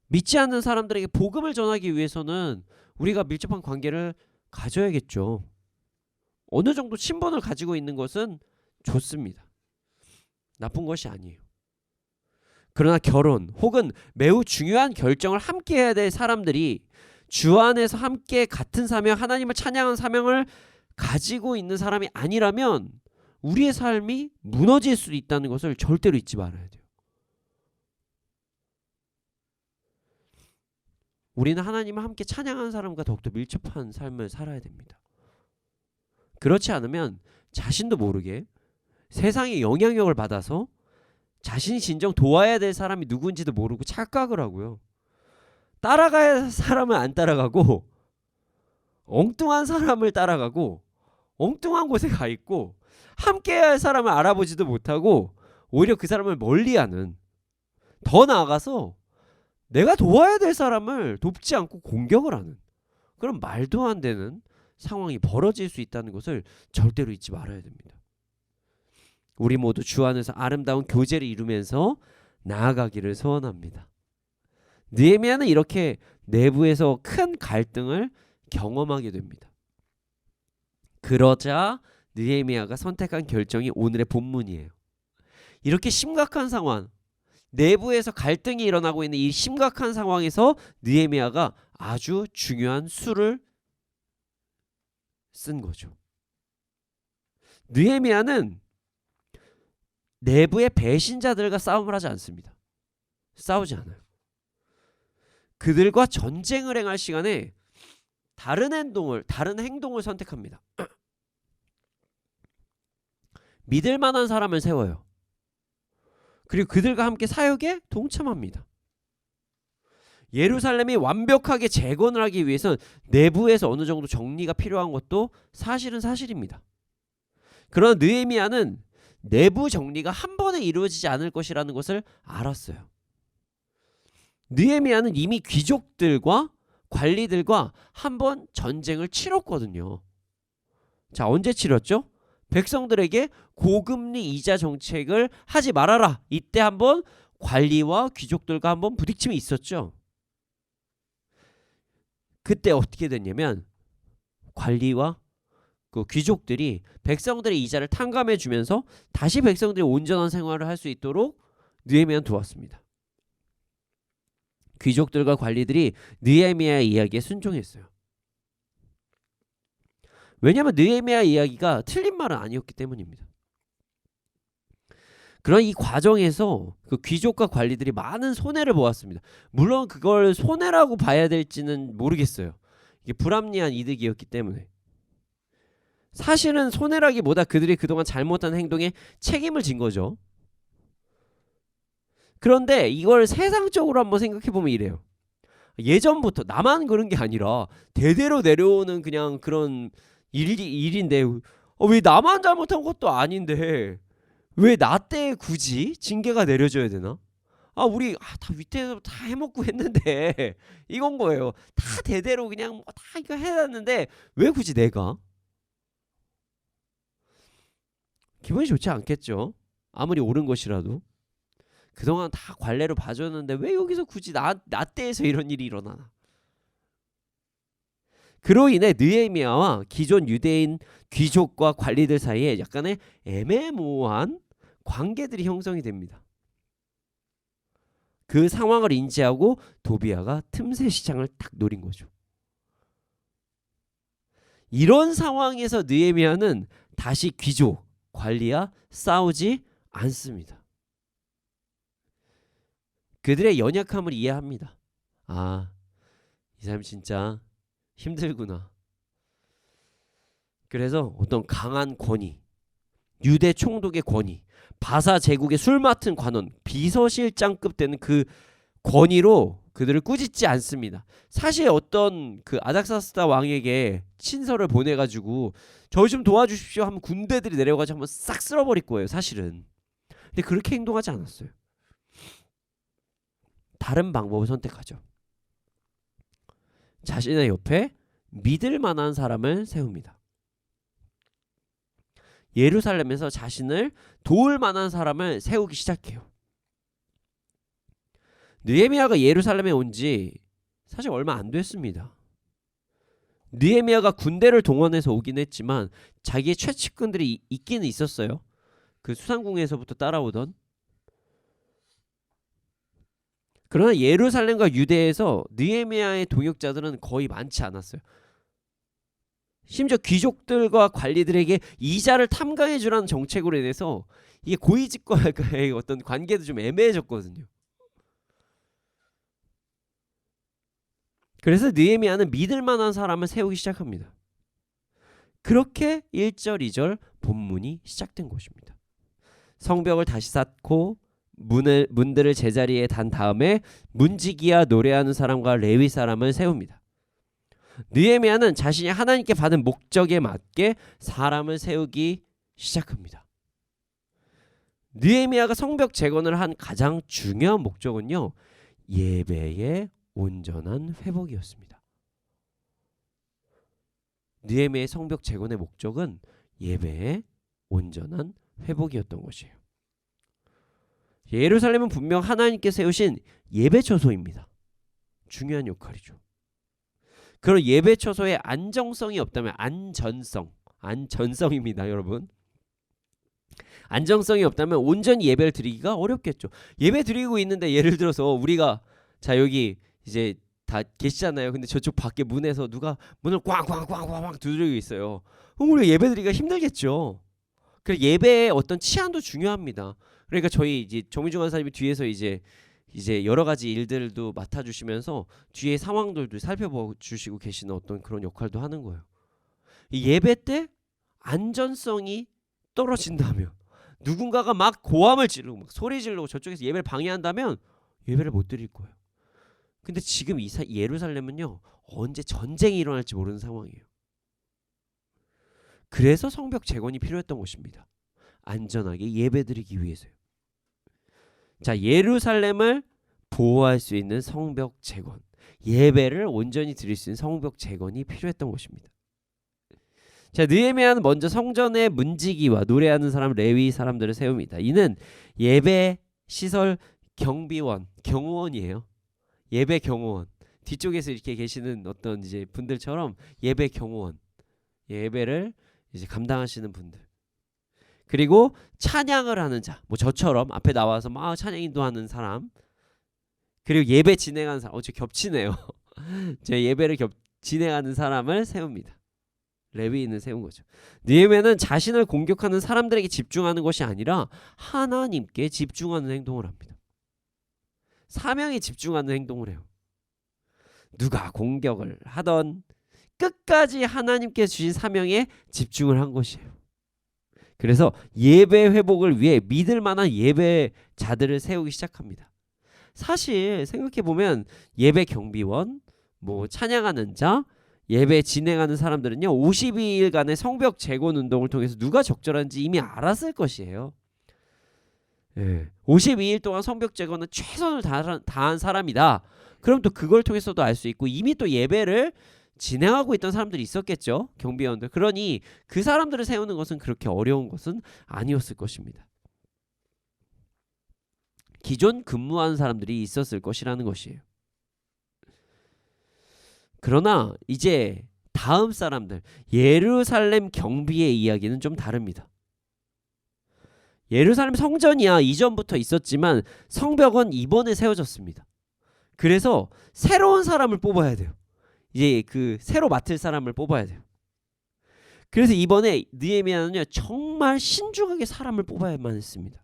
Speaker 2: 믿지 않는 사람들에게 복음을 전하기 위해서는 우리가 밀접한 관계를 가져야겠죠. 어느 정도 친분을 가지고 있는 것은 좋습니다. 나쁜 것이 아니에요. 그러나 결혼 혹은 매우 중요한 결정을 함께 해야 될 사람들이 주 안에서 함께 같은 사명, 하나님을 찬양하는 사명을 가지고 있는 사람이 아니라면 우리의 삶이 무너질 수 있다는 것을 절대로 잊지 말아야 돼요. 우리는 하나님을 함께 찬양하는 사람과 더욱더 밀접한 삶을 살아야 됩니다. 그렇지 않으면 자신도 모르게 세상의 영향력을 받아서 자신이 진정 도와야 될 사람이 누군지도 모르고 착각을 하고요. 따라가야 할 사람은 안 따라가고 엉뚱한 사람을 따라가고 엉뚱한 곳에 가 있고 함께해야 할 사람을 알아보지도 못하고 오히려 그 사람을 멀리하는, 더 나아가서 내가 도와야 될 사람을 돕지 않고 공격을 하는 그런 말도 안 되는 상황이 벌어질 수 있다는 것을 절대로 잊지 말아야 됩니다. 우리 모두 주 안에서 아름다운 교제를 이루면서 나아가기를 소원합니다. 느헤미야는 이렇게 내부에서 큰 갈등을 경험하게 됩니다. 그러자 느헤미야가 선택한 결정이 오늘의 본문이에요. 이렇게 심각한 상황, 내부에서 갈등이 일어나고 있는 이 심각한 상황에서 느헤미야가 아주 중요한 수를 쓴 거죠. 느헤미야는 내부의 배신자들과 싸움을 하지 않습니다. 싸우지 않아요. 그들과 전쟁을 행할 시간에 다른 행동을 선택합니다. 믿을 만한 사람을 세워요. 그리고 그들과 함께 사역에 동참합니다. 예루살렘이 완벽하게 재건을 하기 위해서는 내부에서 어느 정도 정리가 필요한 것도 사실은 사실입니다. 그러나 느헤미야는 내부 정리가 한 번에 이루어지지 않을 것이라는 것을 알았어요. 느헤미야는 이미 귀족들과 관리들과 한 번 전쟁을 치렀거든요. 자, 언제 치렀죠? 백성들에게 고금리 이자 정책을 하지 말아라. 이때 한번 관리와 귀족들과 한번 부딪힘이 있었죠. 그때 어떻게 됐냐면 관리와 그 귀족들이 백성들의 이자를 탕감해 주면서 다시 백성들이 온전한 생활을 할 수 있도록 느헤미야는 도왔습니다. 귀족들과 관리들이 느헤미야의 이야기에 순종했어요. 왜냐하면 느헤미야 이야기가 틀린 말은 아니었기 때문입니다. 그런 이 과정에서 그 귀족과 관리들이 많은 손해를 보았습니다. 물론 그걸 손해라고 봐야 될지는 모르겠어요. 이게 불합리한 이득이었기 때문에. 사실은 손해라기보다 그들이 그동안 잘못한 행동에 책임을 진 거죠. 그런데 이걸 세상적으로 한번 생각해보면 이래요. 예전부터 나만 그런 게 아니라 대대로 내려오는 그냥 그런 일인데 왜 나만 잘못한 것도 아닌데 왜 나 때 굳이 징계가 내려져야 되나? 우리 다 밑에서 다 해먹고 했는데 이건 거예요. 다 대대로 그냥 다 이거 해놨는데 왜 굳이 내가? 기분이 좋지 않겠죠. 아무리 옳은 것이라도. 그동안 다 관례로 봐줬는데 왜 여기서 굳이 나 때에서 이런 일이 일어나나? 그로 인해 느헤미야와 기존 유대인 귀족과 관리들 사이에 약간의 애매모호한 관계들이 형성이 됩니다. 그 상황을 인지하고 도비야가 틈새 시장을 딱 노린 거죠. 이런 상황에서 느헤미야는 다시 귀족, 관리와 싸우지 않습니다. 그들의 연약함을 이해합니다. 이 사람 진짜 힘들구나. 그래서 어떤 강한 권위, 유대 총독의 권위, 바사 제국의 술 맡은 관원, 비서실장급 되는 그 권위로 그들을 꾸짖지 않습니다. 사실 어떤 그 아닥사스다 왕에게 친서를 보내가지고 저 좀 도와주십시오 하면 군대들이 내려가지고 한번 싹 쓸어버릴 거예요. 사실은. 근데 그렇게 행동하지 않았어요. 다른 방법을 선택하죠. 자신의 옆에 믿을 만한 사람을 세웁니다. 예루살렘에서 자신을 도울 만한 사람을 세우기 시작해요. 느헤미야가 예루살렘에 온 지 사실 얼마 안 됐습니다. 느헤미야가 군대를 동원해서 오긴 했지만 자기의 최측근들이 있기는 있었어요. 그 수상궁에서부터 따라오던. 그러나 예루살렘과 유대에서 느헤미야의 동역자들은 거의 많지 않았어요. 심지어 귀족들과 관리들에게 이자를 탐강해 주라는 정책으로 인해서 이게 고위직과의 어떤 관계도 좀 애매해졌거든요. 그래서 느헤미야는 믿을 만한 사람을 세우기 시작합니다. 그렇게 1절, 2절 본문이 시작된 것입니다. 성벽을 다시 쌓고 문들을 제자리에 단 다음에 문지기와 노래하는 사람과 레위 사람을 세웁니다. 느헤미야는 자신이 하나님께 받은 목적에 맞게 사람을 세우기 시작합니다. 느헤미야가 성벽 재건을 한 가장 중요한 목적은요, 예배의 온전한 회복이었습니다. 느헤미야의 성벽 재건의 목적은 예배의 온전한 회복이었던 것이에요. 예루살렘은 분명 하나님께 세우신 예배 처소입니다. 중요한 역할이죠. 그런 예배 처소에 안정성이 없다면 안전성입니다, 여러분. 안정성이 없다면 온전히 예배를 드리기가 어렵겠죠. 예배 드리고 있는데 예를 들어서 우리가 자 여기 이제 다 계시잖아요. 근데 저쪽 밖에 문에서 누가 문을 꽝꽝꽝꽝 두드리고 있어요. 그럼 우리가 예배 드리기가 힘들겠죠. 그래서 예배의 어떤 치안도 중요합니다. 그러니까 저희 이제 정미중 간사님이 뒤에서 이제 여러 가지 일들도 맡아주시면서 뒤에 상황들도 살펴보시고 계시는 어떤 그런 역할도 하는 거예요. 이 예배 때 안전성이 떨어진다면, 누군가가 막 고함을 지르고 막 소리 지르고 저쪽에서 예배를 방해한다면 예배를 못 드릴 거예요. 근데 지금 예루살렘은요, 언제 전쟁이 일어날지 모르는 상황이에요. 그래서 성벽 재건이 필요했던 것입니다. 안전하게 예배드리기 위해서요. 자, 예루살렘을 보호할 수 있는 성벽 재건, 예배를 온전히 드릴 수 있는 성벽 재건이 필요했던 것입니다. 자, 느헤미야는 먼저 성전의 문지기와 노래하는 사람 레위 사람들을 세웁니다. 이는 예배 시설 경호원이에요. 예배 경호원. 뒤쪽에서 이렇게 계시는 어떤 이제 분들처럼 예배 경호원, 예배를 이제 감당하시는 분들. 그리고 찬양을 하는 자, 뭐 저처럼 앞에 나와서 막 찬양 인도하는 사람. 그리고 예배 진행하는 사람. 저 겹치네요. 제 예배를 진행하는 사람을 세웁니다. 레위인을 세운 거죠. 느헤미야는 자신을 공격하는 사람들에게 집중하는 것이 아니라 하나님께 집중하는 행동을 합니다. 사명에 집중하는 행동을 해요. 누가 공격을 하던 끝까지 하나님께 주신 사명에 집중을 한 것이에요. 그래서 예배 회복을 위해 믿을 만한 예배자들을 세우기 시작합니다. 사실 생각해보면 예배 경비원, 뭐 찬양하는 자, 예배 진행하는 사람들은요, 52일간의 성벽 재건 운동을 통해서 누가 적절한지 이미 알았을 것이에요. 52일 동안 성벽 재건은 최선을 다한 사람이다. 그럼 또 그걸 통해서도 알 수 있고, 이미 또 예배를 진행하고 있던 사람들이 있었겠죠. 경비원들. 그러니 그 사람들을 세우는 것은 그렇게 어려운 것은 아니었을 것입니다. 기존 근무하는 사람들이 있었을 것이라는 것이에요. 그러나 이제 다음 사람들, 예루살렘 경비의 이야기는 좀 다릅니다. 예루살렘 성전이야 이전부터 있었지만 성벽은 이번에 세워졌습니다. 그래서 새로운 사람을 뽑아야 돼요. 이제 그 새로 맡을 사람을 뽑아야 돼요. 그래서 이번에 느헤미야는요, 정말 신중하게 사람을 뽑아야만 했습니다.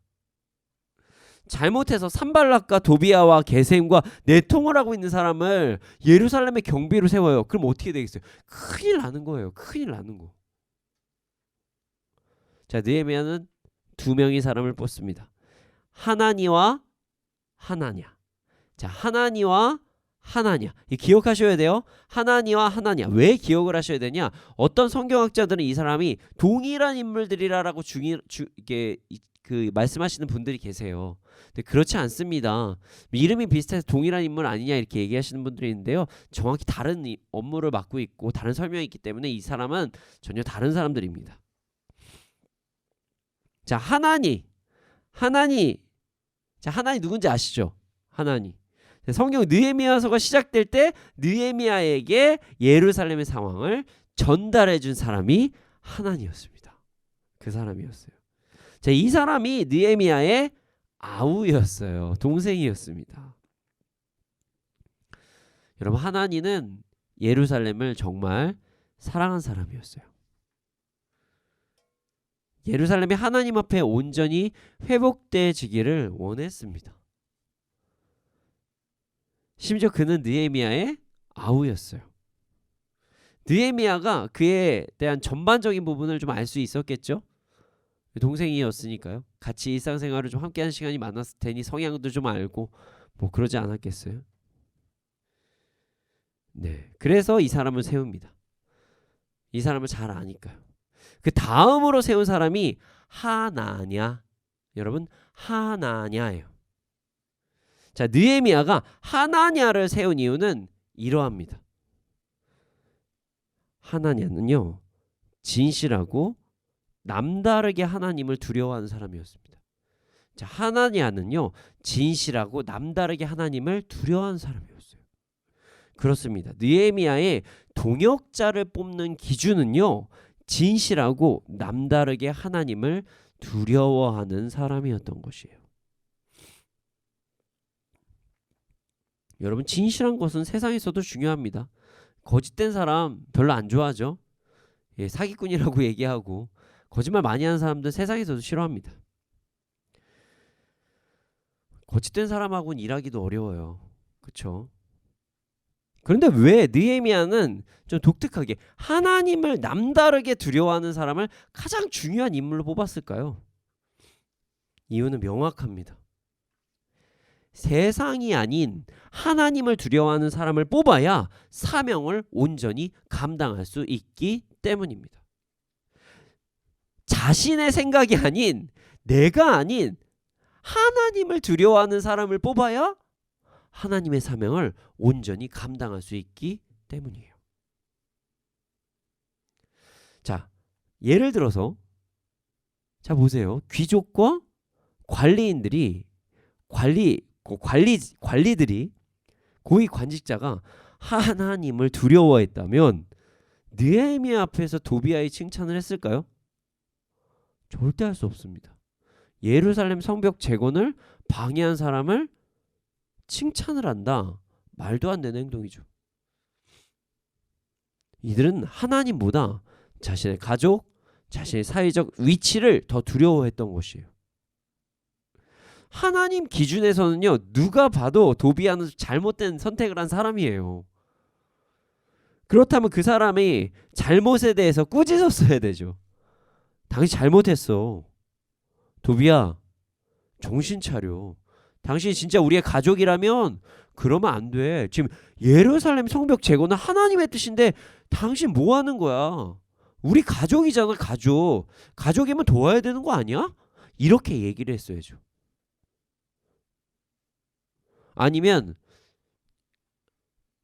Speaker 2: 잘못해서 산발락과 도비아와 게셈과 내통을 하고 있는 사람을 예루살렘의 경비로 세워요. 그럼 어떻게 되겠어요? 큰일 나는 거예요. 큰일 나는 거. 자, 느헤미야는 두 명의 사람을 뽑습니다. 하나니와 하나냐. 자, 하나니와 하나냐. 기억하셔야 돼요. 하나니와 하나냐. 왜 기억을 하셔야 되냐? 어떤 성경학자들은 이 사람이 동일한 인물들이라고 이게 그 말씀하시는 분들이 계세요. 근데 그렇지 않습니다. 이름이 비슷해서 동일한 인물 아니냐 이렇게 얘기하시는 분들이 있는데요. 정확히 다른 업무를 맡고 있고 다른 설명이 있기 때문에 이 사람은 전혀 다른 사람들입니다. 자, 하나니. 자, 하나니 누군지 아시죠? 하나니. 성경 느헤미야서가 시작될 때 느헤미야에게 예루살렘의 상황을 전달해 준 사람이 하나니였습니다. 그 사람이었어요. 자, 이 사람이 느헤미야의 아우였어요. 동생이었습니다. 여러분, 하나니는 예루살렘을 정말 사랑한 사람이었어요. 예루살렘이 하나님 앞에 온전히 회복되어지기를 원했습니다. 심지어 그는 느헤미야의 아우였어요. 느헤미야가 그에 대한 전반적인 부분을 좀 알 수 있었겠죠? 동생이었으니까요. 같이 일상생활을 좀 함께하는 시간이 많았을 테니 성향도 좀 알고 뭐 그러지 않았겠어요? 네, 그래서 이 사람을 세웁니다. 이 사람을 잘 아니까요. 그 다음으로 세운 사람이 하나냐. 여러분, 하나냐예요. 자, 느헤미야가 하나냐를 세운 이유는 이러합니다. 하나냐는요, 진실하고 남다르게 하나님을 두려워하는 사람이었습니다. 자, 하나냐는요, 진실하고 남다르게 하나님을 두려워하는 사람이었어요. 그렇습니다. 느헤미야의 동역자를 뽑는 기준은요, 진실하고 남다르게 하나님을 두려워하는 사람이었던 것이에요. 여러분, 진실한 것은 세상에서도 중요합니다. 거짓된 사람 별로 안 좋아하죠. 예, 사기꾼이라고 얘기하고 거짓말 많이 하는 사람들 세상에서도 싫어합니다. 거짓된 사람하고는 일하기도 어려워요. 그렇죠? 그런데 왜 느헤미야는 좀 독특하게 하나님을 남다르게 두려워하는 사람을 가장 중요한 인물로 뽑았을까요? 이유는 명확합니다. 세상이 아닌 하나님을 두려워하는 사람을 뽑아야 사명을 온전히 감당할 수 있기 때문입니다. 자신의 생각이 아닌, 내가 아닌 하나님을 두려워하는 사람을 뽑아야 하나님의 사명을 온전히 감당할 수 있기 때문이에요. 자, 예를 들어서 자 보세요. 귀족과 관리인들이 관리들이 고위 관직자가 하나님을 두려워했다면 느헤미야 앞에서 도비아의 칭찬을 했을까요? 절대 할 수 없습니다. 예루살렘 성벽 재건을 방해한 사람을 칭찬을 한다. 말도 안 되는 행동이죠. 이들은 하나님보다 자신의 가족, 자신의 사회적 위치를 더 두려워했던 것이에요. 하나님 기준에서는요, 누가 봐도 도비아는 잘못된 선택을 한 사람이에요. 그렇다면 그 사람이 잘못에 대해서 꾸짖었어야 되죠. 당신 잘못했어. 도비야, 정신 차려. 당신이 진짜 우리의 가족이라면 그러면 안 돼. 지금 예루살렘 성벽 재건은 하나님의 뜻인데 당신 뭐 하는 거야? 우리 가족이잖아, 가족. 가족이면 도와야 되는 거 아니야? 이렇게 얘기를 했어야죠. 아니면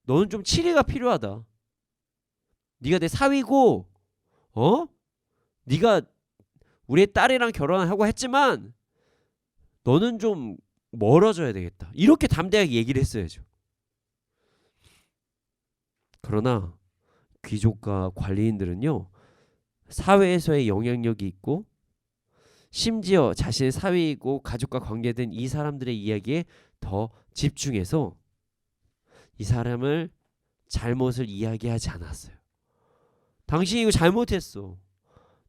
Speaker 2: 너는 좀 치리가 필요하다. 네가 내 사위고 네가 우리의 딸이랑 결혼하고 했지만 너는 좀 멀어져야 되겠다. 이렇게 담대하게 얘기를 했어야죠. 그러나 귀족과 관리인들은요, 사회에서의 영향력이 있고 심지어 자신의 사위이고 가족과 관계된 이 사람들의 이야기에 더 집중해서 이 사람을 잘못을 이야기하지 않았어요. 당신이 이거 잘못했어.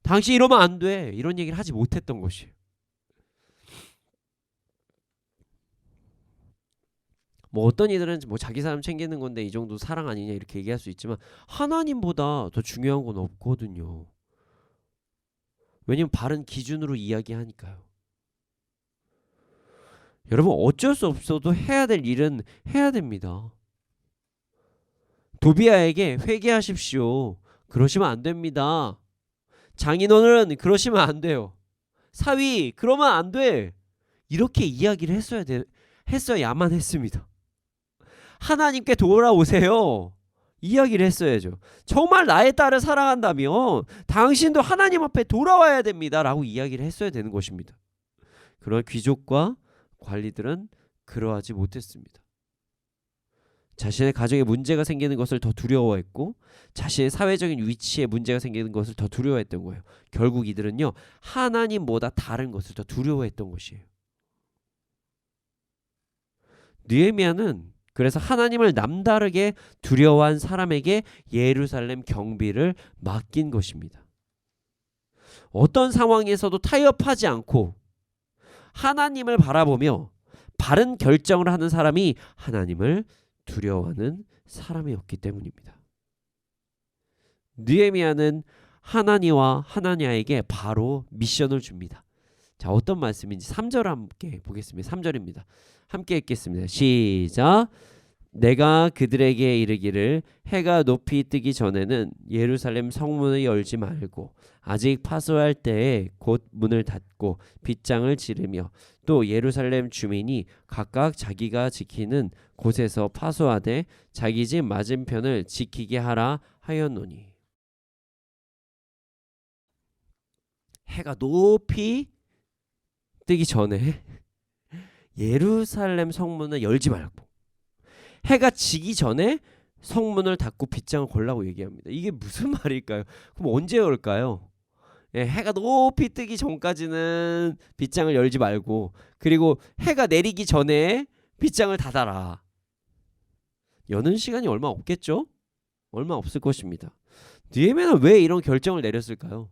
Speaker 2: 당신 이러면 안 돼. 이런 얘기를 하지 못했던 것이에요. 뭐 어떤 이들은 뭐 자기 사람 챙기는 건데 이 정도 사랑 아니냐 이렇게 얘기할 수 있지만 하나님보다 더 중요한 건 없거든요. 왜냐면 바른 기준으로 이야기하니까요. 여러분, 어쩔 수 없어도 해야 될 일은 해야 됩니다. 도비아에게 회개하십시오. 그러시면 안 됩니다. 장인어른, 그러시면 안 돼요. 사위, 그러면 안 돼. 이렇게 이야기를 했어야만 했습니다. 하나님께 돌아오세요. 이야기를 했어야죠. 정말 나의 딸을 사랑한다면 당신도 하나님 앞에 돌아와야 됩니다. 라고 이야기를 했어야 되는 것입니다. 그러나 귀족과 관리들은 그러하지 못했습니다. 자신의 가정에 문제가 생기는 것을 더 두려워했고 자신의 사회적인 위치에 문제가 생기는 것을 더 두려워했던 거예요. 결국 이들은요, 하나님보다 다른 것을 더 두려워했던 것이에요. 느헤미야는 그래서 하나님을 남다르게 두려워한 사람에게 예루살렘 경비를 맡긴 것입니다. 어떤 상황에서도 타협하지 않고 하나님을 바라보며 바른 결정을 하는 사람이 하나님을 두려워하는 사람이었기 때문입니다. 느헤미야는 하나냐에게 바로 미션을 줍니다. 자, 어떤 말씀인지 3절 함께 보겠습니다. 3절입니다. 함께 읽겠습니다. 시작. 내가 그들에게 이르기를 해가 높이 뜨기 전에는 예루살렘 성문을 열지 말고 아직 파수할 때에 곧 문을 닫고 빗장을 지르며 또 예루살렘 주민이 각각 자기가 지키는 곳에서 파수하되 자기 집 맞은편을 지키게 하라 하였노니. 해가 높이 뜨기 전에 예루살렘 성문을 열지 말고 해가 지기 전에 성문을 닫고 빗장을 걸라고 얘기합니다. 이게 무슨 말일까요? 그럼 언제 열까요? 해가 높이 뜨기 전까지는 빗장을 열지 말고 그리고 해가 내리기 전에 빗장을 닫아라. 여는 시간이 얼마 없겠죠? 얼마 없을 것입니다. 느헤미야는 왜 이런 결정을 내렸을까요?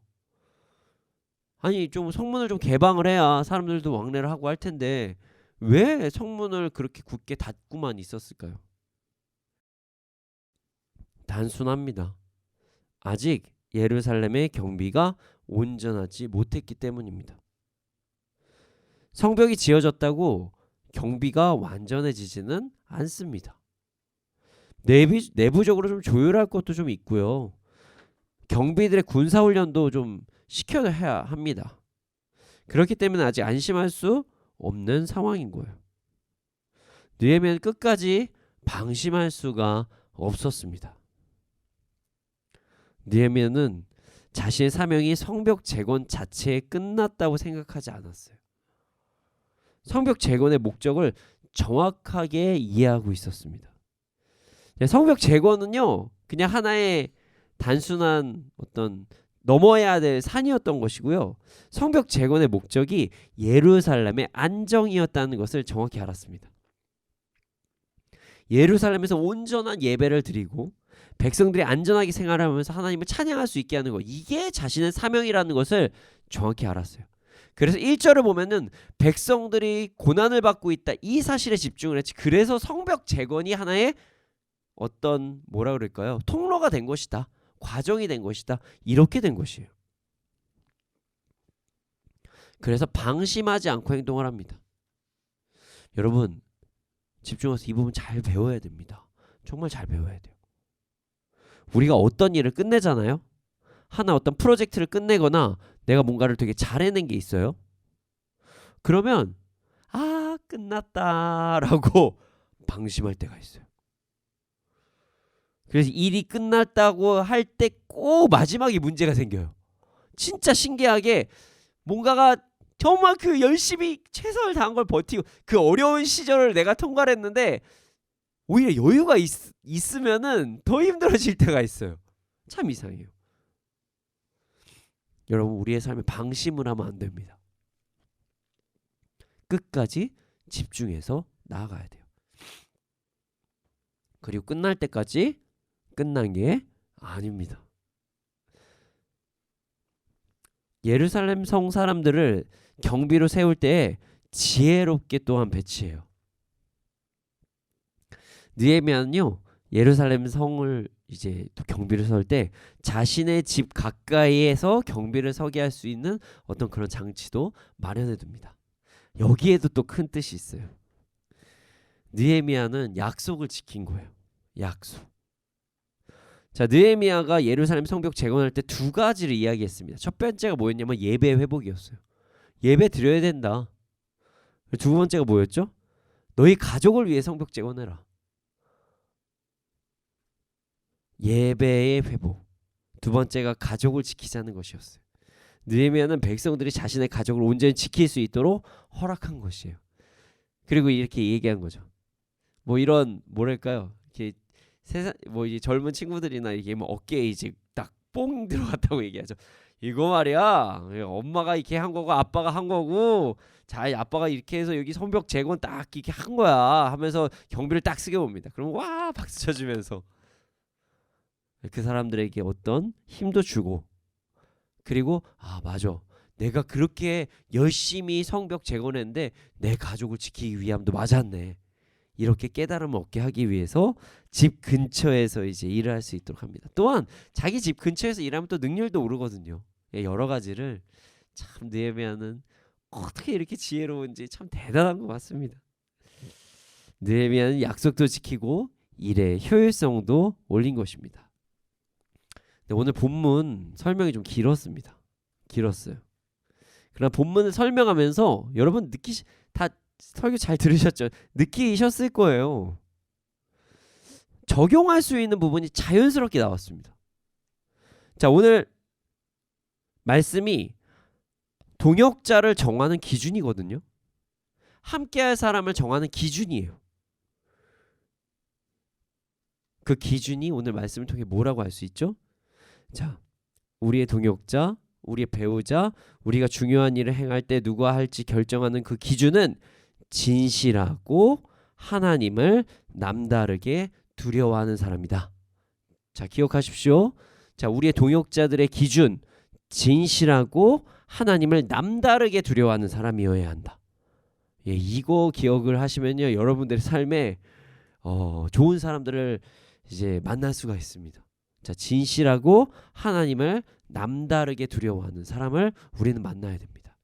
Speaker 2: 아니 좀 성문을 좀 개방을 해야 사람들도 왕래를 하고 할 텐데 왜 성문을 그렇게 굳게 닫고만 있었을까요? 단순합니다. 아직 예루살렘의 경비가 온전하지 못했기 때문입니다. 성벽이 지어졌다고 경비가 완전해지지는 않습니다. 내부적으로 좀 조율할 것도 좀 있고요. 경비들의 군사훈련도 좀 시켜야 합니다. 그렇기 때문에 아직 안심할 수 없는 상황인 거예요. 느헤미야는 끝까지 방심할 수가 없었습니다. 느헤미야는 자신의 사명이 성벽 재건 자체에 끝났다고 생각하지 않았어요. 성벽 재건의 목적을 정확하게 이해하고 있었습니다. 성벽 재건은요, 그냥 하나의 단순한 어떤 넘어야 될 산이었던 것이고요. 성벽 재건의 목적이 예루살렘의 안정이었다는 것을 정확히 알았습니다. 예루살렘에서 온전한 예배를 드리고 백성들이 안전하게 생활하면서 하나님을 찬양할 수 있게 하는 것, 이게 자신의 사명이라는 것을 정확히 알았어요. 그래서 1절을 보면은 백성들이 고난을 받고 있다, 이 사실에 집중을 했지. 그래서 성벽 재건이 하나의 어떤 뭐라 그럴까요? 통로가 된 것이다. 과정이 된 것이다. 이렇게 된 것이에요. 그래서 방심하지 않고 행동을 합니다. 여러분 집중해서 이 부분 잘 배워야 됩니다. 정말 잘 배워야 돼요. 우리가 어떤 일을 끝내잖아요. 하나 어떤 프로젝트를 끝내거나 내가 뭔가를 되게 잘 해낸 게 있어요. 그러면 아 끝났다라고 방심할 때가 있어요. 그래서 일이 끝났다고 할 때 꼭 마지막에 문제가 생겨요. 진짜 신기하게 뭔가가 정말 그 열심히 최선을 다한 걸 버티고 그 어려운 시절을 내가 통과를 했는데 오히려 여유가 있으면은 더 힘들어질 때가 있어요. 참 이상해요. 여러분 우리의 삶에 방심을 하면 안 됩니다. 끝까지 집중해서 나아가야 돼요. 그리고 끝날 때까지 끝난 게 아닙니다. 예루살렘 성 사람들을 경비로 세울 때 지혜롭게 또한 배치해요. 느헤미야는요 예루살렘 성을 이제 또 경비를 설 때 자신의 집 가까이에서 경비를 서게 할 수 있는 어떤 그런 장치도 마련해 둡니다. 여기에도 또 큰 뜻이 있어요. 느헤미야는 약속을 지킨 거예요. 약속. 자, 느헤미야가 예루살렘 성벽 재건할 때 두 가지를 이야기했습니다. 첫 번째가 뭐였냐면 예배 회복이었어요. 예배 드려야 된다. 두 번째가 뭐였죠? 너희 가족을 위해 성벽 재건해라. 예배의 회복. 두 번째가 가족을 지키자는 것이었어요. 느헤미야는 백성들이 자신의 가족을 온전히 지킬 수 있도록 허락한 것이에요. 그리고 이렇게 얘기한 거죠. 뭐 이런 뭐랄까요? 이렇게 세상 뭐 이제 젊은 친구들이나 이게 뭐 어깨에 이제 딱 뽕 들어갔다고 얘기하죠. 이거 말이야. 엄마가 이렇게 한 거고 아빠가 한 거고 자 아빠가 이렇게 해서 여기 성벽 재건 딱 이렇게 한 거야 하면서 경비를 딱 쓰게 봅니다. 그럼 와 박수 쳐주면서 그 사람들에게 어떤 힘도 주고 그리고 아 맞아. 내가 그렇게 열심히 성벽 재건했는데 내 가족을 지키기 위함도 맞았네. 이렇게 깨달음을 얻게 하기 위해서 집 근처에서 이제 일을 할 수 있도록 합니다. 또한 자기 집 근처에서 일하면 또 능률도 오르거든요. 여러 가지를 참 느헤미야는 어떻게 이렇게 지혜로운지 참 대단한 것 같습니다. 느헤미야는 약속도 지키고 일의 효율성도 올린 것입니다. 근데 오늘 본문 설명이 좀 길었습니다. 길었어요. 그러나 본문을 설명하면서 여러분 다 설교 잘 들으셨죠? 느끼셨을 거예요. 적용할 수 있는 부분이 자연스럽게 나왔습니다. 자, 오늘 말씀이 동역자를 정하는 기준이거든요. 함께할 사람을 정하는 기준이에요. 그 기준이 오늘 말씀을 통해 뭐라고 할 수 있죠? 자, 우리의 동역자, 우리의 배우자, 우리가 중요한 일을 행할 때 누가 할지 결정하는 그 기준은 진실하고 하나님을 남다르게 두려워하는 사람이다. 자, 기억하십시오. 자, 우리의 동역자들의 기준, 진실하고 하나님을 남다르게 두려워하는 사람이어야 한다. 예, 이거 기억을 하시면요, 여러분들의 삶에 좋은 사람들을 이제 만날 수가 있습니다. 자, 진실하고 하나님을 남다르게 두려워하는 사람을 우리는 만나야 됩니다.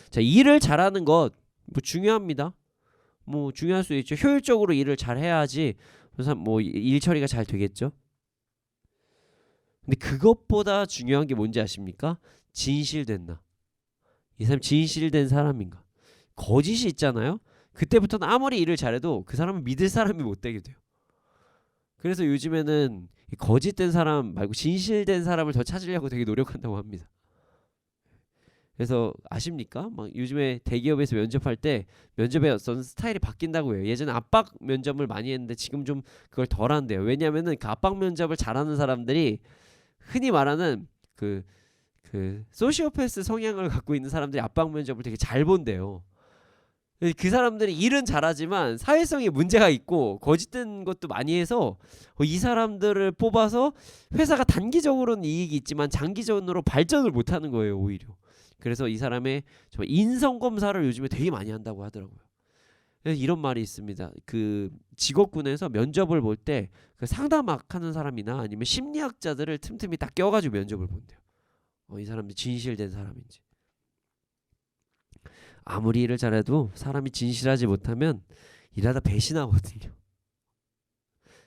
Speaker 2: 자, 일을 잘하는 것 뭐 중요합니다. 뭐 중요할 수 있죠. 효율적으로 일을 잘 해야지 뭐 일 처리가 잘 되겠죠. 근데 그것보다 중요한 게 뭔지 아십니까? 진실됐나? 이 사람 진실된 사람인가? 거짓이 있잖아요. 그때부터는 아무리 일을 잘해도 그 사람은 믿을 사람이 못 되게 돼요. 그래서 요즘에는 거짓된 사람 말고 진실된 사람을 더 찾으려고 되게 노력한다고 합니다. 그래서 아십니까? 막 요즘에 대기업에서 면접할 때 면접의 어떤 스타일이 바뀐다고 해요. 예전에 압박 면접을 많이 했는데 지금 좀 그걸 덜 한대요. 왜냐하면은 그 압박 면접을 잘하는 사람들이 흔히 말하는 그 소시오패스 성향을 갖고 있는 사람들이 압박 면접을 되게 잘 본대요. 그 사람들이 일은 잘하지만 사회성에 문제가 있고 거짓된 것도 많이 해서 이 사람들을 뽑아서 회사가 단기적으로는 이익이 있지만 장기적으로 발전을 못하는 거예요, 오히려. 그래서 이 사람의 정말 인성검사를 요즘에 되게 많이 한다고 하더라고요. 그래서 이런 말이 있습니다. 그 직업군에서 면접을 볼 때 그 상담하는 사람이나 아니면 심리학자들을 틈틈이 딱 껴가지고 면접을 본대요. 이 사람이 진실된 사람인지. 아무리 일을 잘해도 사람이 진실하지 못하면 일하다 배신하거든요.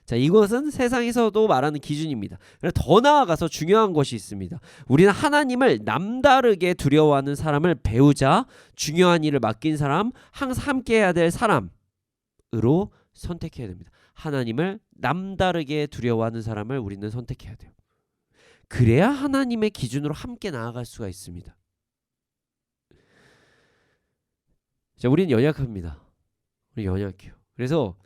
Speaker 2: 자, 이것은 세상에서도 말하는 기준입니다. 더 나아가서 중요한 것이 있습니다. 우리는 하나님을 남다르게 두려워하는 사람을 배우자, 중요한 일을 맡긴 사람, 항상 함께해야 될 사람으로 선택해야 됩니다. 하나님을 남다르게 두려워하는 사람을 우리는 선택해야 돼요. 그래야 하나님의 기준으로 함께 나아갈 수가 있습니다. 자, 우리는 연약합니다. 우리 연약해요. 그래서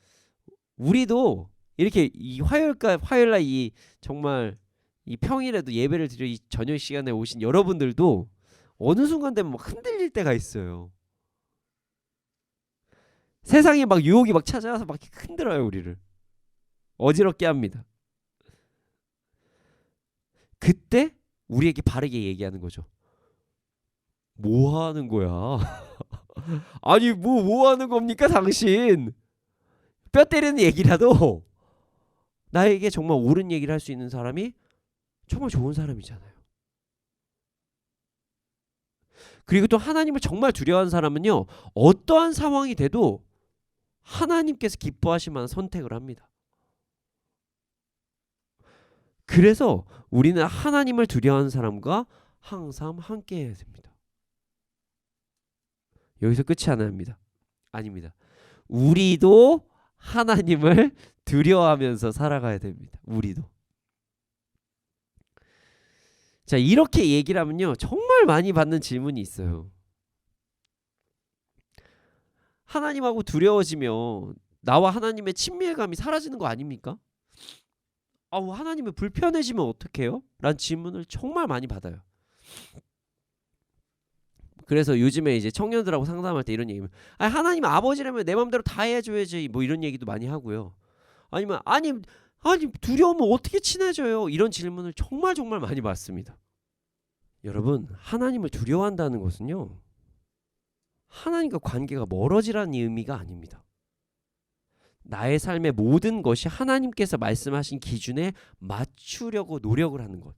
Speaker 2: 우리도 이렇게 이 화요일날 이 정말 이 평일에도 예배를 드려 이 저녁 시간에 오신 여러분들도 어느 순간 되면 막 흔들릴 때가 있어요. 세상에 막 유혹이 막 찾아와서 막 흔들어요, 우리를. 어지럽게 합니다. 그때 우리에게 바르게 얘기하는 거죠. 뭐 하는 거야? 아니 뭐 하는 겁니까 당신? 뼈 때리는 얘기라도 나에게 정말 옳은 얘기를 할 수 있는 사람이 정말 좋은 사람이잖아요. 그리고 또 하나님을 정말 두려워하는 사람은요, 어떠한 상황이 돼도 하나님께서 기뻐하실 만한 선택을 합니다. 그래서 우리는 하나님을 두려워하는 사람과 항상 함께 해야 됩니다. 여기서 끝이 아닙니다. 우리도 하나님을 두려워하면서 살아가야 됩니다. 우리도. 자, 이렇게 얘기를 하면요, 정말 많이 받는 질문이 있어요. 하나님하고 두려워지면 나와 하나님의 친밀감이 사라지는 거 아닙니까? 하나님이 불편해지면 어떡해요? 라는 질문을 정말 많이 받아요. 그래서 요즘에 이제 청년들하고 상담할 때 이런 얘기면, 하나님 아버지라면 내 맘대로 다 해줘야지, 뭐 이런 얘기도 많이 하고요. 아니면 아니 두려우면 어떻게 친해져요? 이런 질문을 정말 많이 받습니다. 여러분, 하나님을 두려워한다는 것은요, 하나님과 관계가 멀어지라는 의미가 아닙니다. 나의 삶의 모든 것이 하나님께서 말씀하신 기준에 맞추려고 노력을 하는 것.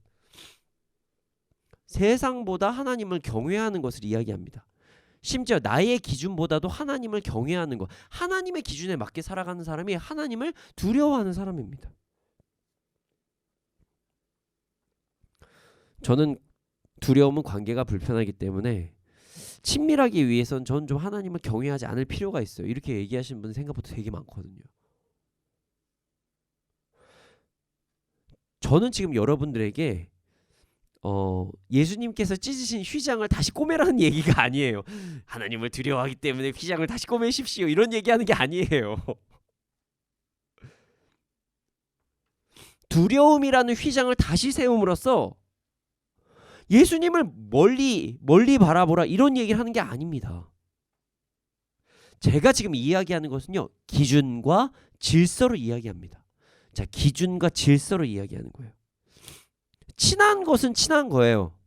Speaker 2: 세상보다 하나님을 경외하는 것을 이야기합니다. 심지어 나의 기준보다도 하나님을 경외하는 것, 하나님의 기준에 맞게 살아가는 사람이 하나님을 두려워하는 사람입니다. 저는 두려움은 관계가 불편하기 때문에 친밀하기 위해선 저는 좀 하나님을 경외하지 않을 필요가 있어요. 이렇게 얘기하시는 분 생각보다 되게 많거든요. 저는 지금 여러분들에게 예수님께서 찢으신 휘장을 다시 꼬매라는 얘기가 아니에요. 하나님을 두려워하기 때문에 휘장을 다시 꼬매십시오, 이런 얘기하는 게 아니에요. 두려움이라는 휘장을 다시 세움으로써 예수님을 멀리 바라보라, 이런 얘기를 하는 게 아닙니다. 제가 지금 이야기하는 것은요, 기준과 질서로 이야기합니다. 자, 기준과 질서로 이야기하는 거예요. 친한 것은 친한 거예요.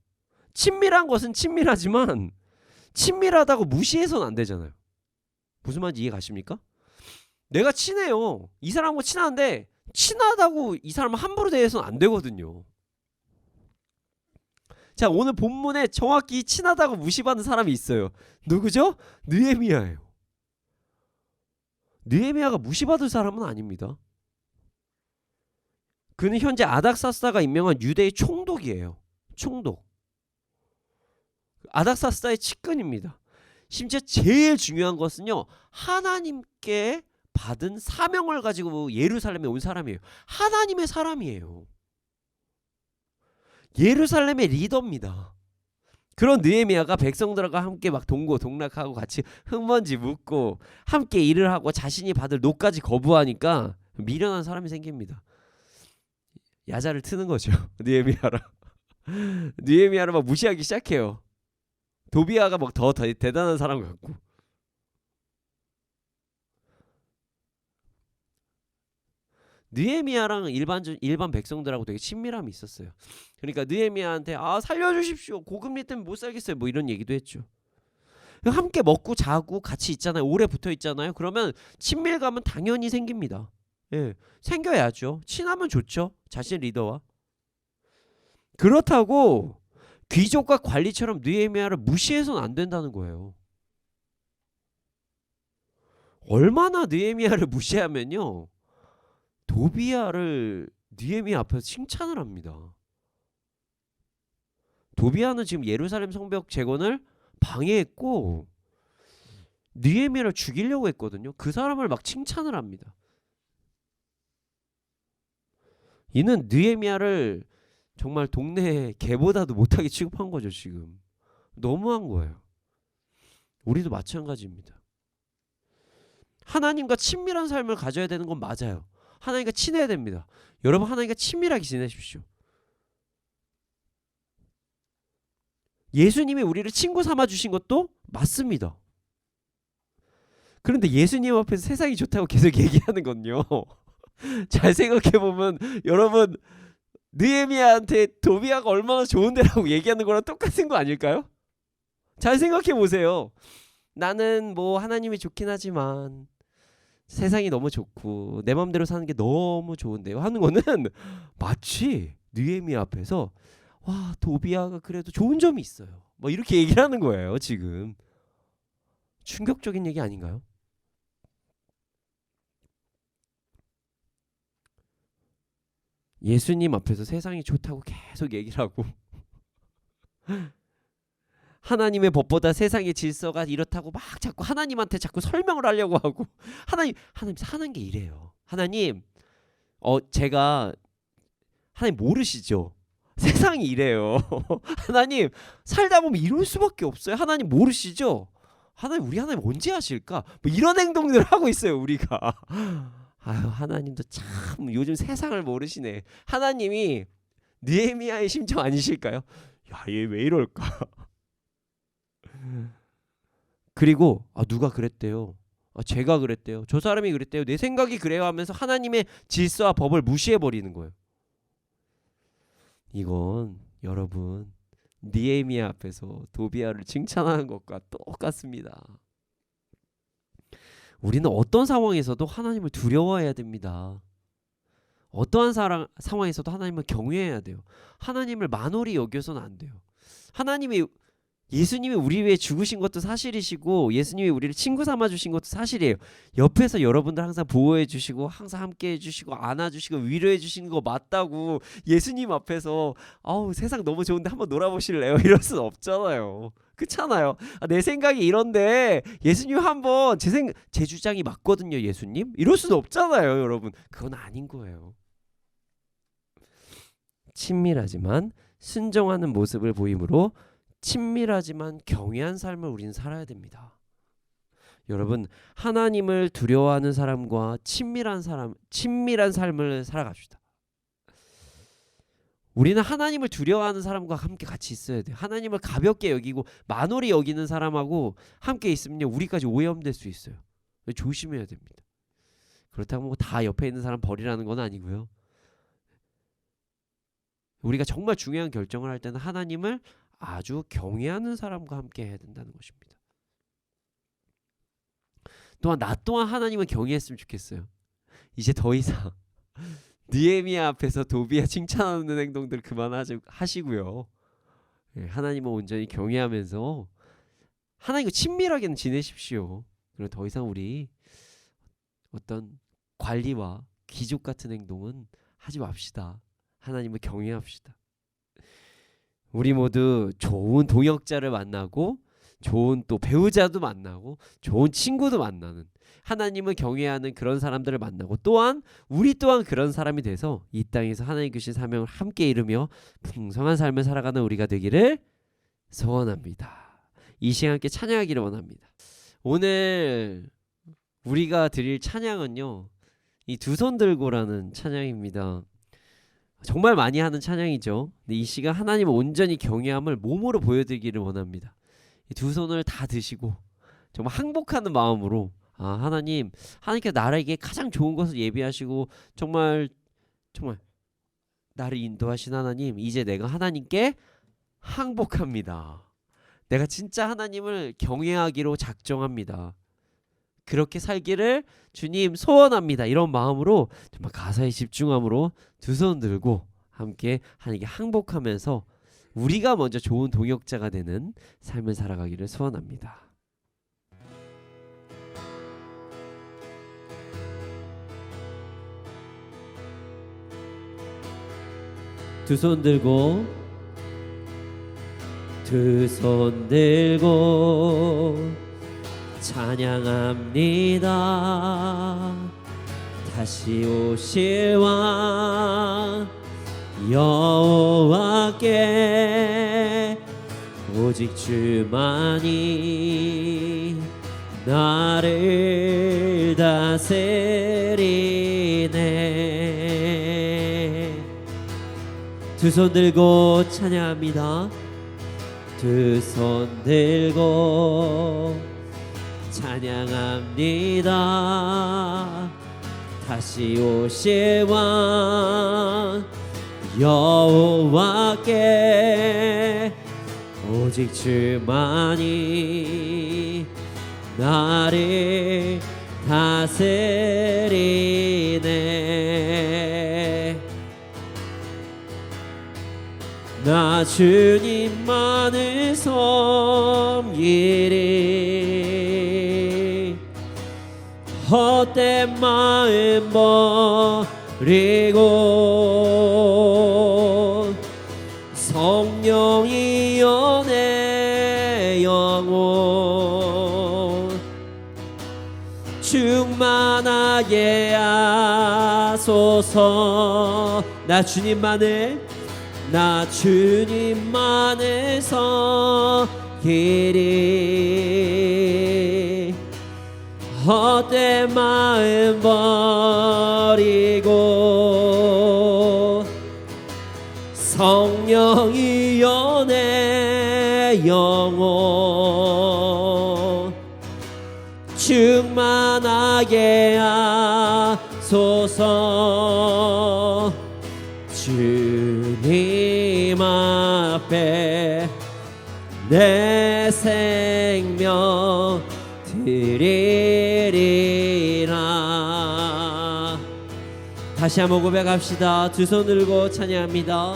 Speaker 2: 친밀한 것은 친밀하지만 친밀하다고 무시해서는 안 되잖아요. 무슨 말인지 이해 가십니까? 내가 친해요. 이 사람하고 친한데 친하다고 이 사람을 함부로 대해서는 안 되거든요. 자, 오늘 본문에 정확히 친하다고 무시받는 사람이 있어요. 누구죠? 느헤미야예요. 느헤미야가 무시받을 사람은 아닙니다. 그는 현재 아닥사스다가 임명한 유대의 총독이에요. 총독. 아닥사스다의 측근입니다. 심지어 제일 중요한 것은요, 하나님께 받은 사명을 가지고 예루살렘에 온 사람이에요. 하나님의 사람이에요. 예루살렘의 리더입니다. 그런 느헤미야가 백성들과 함께 막 동고동락하고 같이 흙먼지 묻고 함께 일을 하고 자신이 받을 노까지 거부하니까 미련한 사람이 생깁니다. 야자를 트는 거죠. 느헤미야를 막 무시하기 시작해요. 도비아가 막 더 대단한 사람 같고. 느헤미야랑 일반 백성들하고 되게 친밀함이 있었어요. 그러니까 느헤미야한테 살려주십시오, 고금리 때문에 못 살겠어요, 뭐 이런 얘기도 했죠. 함께 먹고 자고 같이 있잖아요. 오래 붙어 있잖아요. 그러면 친밀감은 당연히 생깁니다. 예, 생겨야죠. 친하면 좋죠, 자신 리더와. 그렇다고 귀족과 관리처럼 느헤미야를 무시해서는 안 된다는 거예요. 얼마나 느헤미야를 무시하면요, 도비아를 느헤미야 앞에서 칭찬을 합니다. 도비아는 지금 예루살렘 성벽 재건을 방해했고 느헤미야를 죽이려고 했거든요. 그 사람을 막 칭찬을 합니다. 이는 느헤미야를 정말 동네 개보다도 못하게 취급한 거죠. 지금 너무한 거예요. 우리도 마찬가지입니다. 하나님과 친밀한 삶을 가져야 되는 건 맞아요. 하나님과 친해야 됩니다. 여러분, 하나님과 친밀하게 지내십시오. 예수님이 우리를 친구 삼아 주신 것도 맞습니다. 그런데 예수님 앞에서 세상이 좋다고 계속 얘기하는 건요, 잘 생각해보면 여러분, 느헤미야한테 도비아가 얼마나 좋은데라고 얘기하는 거랑 똑같은 거 아닐까요? 잘 생각해보세요. 나는 뭐 하나님이 좋긴 하지만 세상이 너무 좋고 내 맘대로 사는 게 너무 좋은데요 하는 거는 마치 느헤미야 앞에서 와, 도비아가 그래도 좋은 점이 있어요, 뭐 이렇게 얘기를 하는 거예요. 지금 충격적인 얘기 아닌가요? 예수님 앞에서 세상이 좋다고 계속 얘기를 하고 하나님의 법보다 세상의 질서가 이렇다고 막 자꾸 하나님한테 자꾸 설명을 하려고 하고, 하나님 사는 게 이래요. 하나님, 제가 하나님 모르시죠? 세상이 이래요. 하나님, 살다 보면 이럴 수밖에 없어요. 하나님 모르시죠? 하나님, 우리 하나님 언제 하실까? 뭐 이런 행동들을 하고 있어요, 우리가. 아유, 하나님도 참 요즘 세상을 모르시네. 하나님이 느헤미야의 심정 아니실까요? 야, 얘 왜 이럴까? 그리고 누가 그랬대요, 제가 그랬대요, 저 사람이 그랬대요, 내 생각이 그래요 하면서 하나님의 질서와 법을 무시해버리는 거예요. 이건 여러분, 느헤미야 앞에서 도비아를 칭찬하는 것과 똑같습니다. 우리는 어떤 상황에서도 하나님을 두려워해야 됩니다. 어떠한 상황에서도 하나님을 경외해야 돼요. 하나님을 만홀히 여겨서는 안 돼요. 하나님이 예수님이 우리 위해 죽으신 것도 사실이시고 예수님이 우리를 친구 삼아 주신 것도 사실이에요. 옆에서 여러분들 항상 보호해 주시고 항상 함께 해 주시고 안아 주시고 위로해 주시는 거 맞다고 예수님 앞에서 아우 세상 너무 좋은데 한번 놀아보실래요? 이럴 순 없잖아요. 그렇잖아요. 내 생각이 이런데 예수님 한번 제 주장이 맞거든요. 예수님 이럴 수는 없잖아요. 여러분 그건 아닌 거예요. 친밀하지만 순종하는 모습을 보이므로 친밀하지만 경외한 삶을 우리는 살아야 됩니다. 여러분 하나님을 두려워하는 사람과 친밀한 삶을 살아갑시다. 우리는 하나님을 두려워하는 사람과 함께 같이 있어야 돼요. 하나님을 가볍게 여기고 만홀히 여기는 사람하고 함께 있으면요 우리까지 오염될 수 있어요. 조심해야 됩니다. 그렇다고 뭐 다 옆에 있는 사람 버리라는 건 아니고요. 우리가 정말 중요한 결정을 할 때는 하나님을 아주 경외하는 사람과 함께 해야 된다는 것입니다. 또한 나 또한 하나님을 경외했으면 좋겠어요. 이제 더 이상 느헤미야 앞에서 도비야 칭찬하는 행동들 그만하시고요. 하나님을 온전히 경외하면서 하나님과 친밀하게 지내십시오. 그리고 더 이상 우리 어떤 관리와 귀족 같은 행동은 하지 맙시다. 하나님을 경외합시다. 우리 모두 좋은 동역자를 만나고 좋은 또 배우자도 만나고 좋은 친구도 만나는 하나님을 경외하는 그런 사람들을 만나고 또한 우리 또한 그런 사람이 돼서 이 땅에서 하나님 주신 사명을 함께 이루며 풍성한 삶을 살아가는 우리가 되기를 소원합니다. 이 시간 함께 찬양하기를 원합니다. 오늘 우리가 드릴 찬양은요 이 두 손 들고라는 찬양입니다. 정말 많이 하는 찬양이죠. 근데 이 시간 하나님을 온전히 경외함을 몸으로 보여드리기를 원합니다. 이 두 손을 다 드시고 정말 항복하는 마음으로 하나님께서 나에게 가장 좋은 것을 예비하시고 정말 나를 인도하신 하나님, 이제 내가 하나님께 항복합니다. 내가 진짜 하나님을 경외하기로 작정합니다. 그렇게 살기를 주님 소원합니다. 이런 마음으로 정말 가사에 집중함으로 두 손 들고 함께 하나님께 항복하면서 우리가 먼저 좋은 동역자가 되는 삶을 살아가기를 소원합니다. 두 손 들고 찬양합니다. 다시 오실 왕 여호와께 오직 주만이 나를 다스리네. 두 손 들고 찬양합니다. 두 손 들고 찬양합니다. 다시 오실 왕 여호와께 오직 주만이 나를 다스리네. 나 주님만을 섬기리. 헛된 마음 버리고 성령이여 내 영혼 충만하게 하소서. 나 주님만을 섬기리. 헛된 마음 버리고 성령이여 내 영혼 충만하게 하소서. 주님 앞에 내 생명 드리리라. 다시 한번 고백합시다. 두 손 들고 찬양합니다.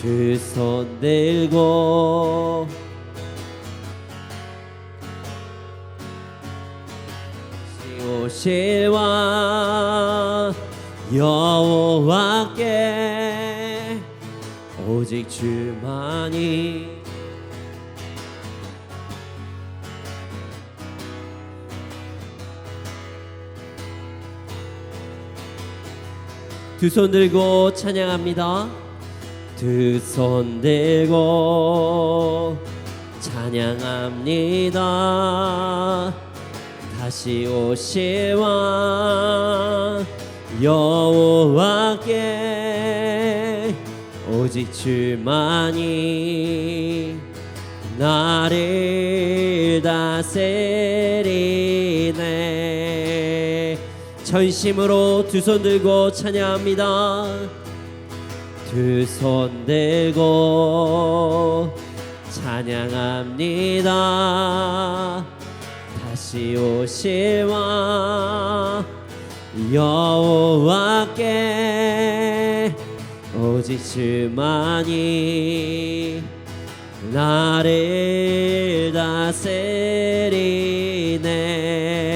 Speaker 2: 두 손 들고
Speaker 1: 오실 왕 여호와께 오직 주만이 두 손 들고 찬양합니다. 두 손 들고 찬양합니다. 다시 오실 왕 여호와께 오직 주만이 나를 다스리네. 전심으로 두 손 들고 찬양합니다. 두 손 들고 찬양합니다. 다시 오실 왕 여호와께 오직 주만이 나를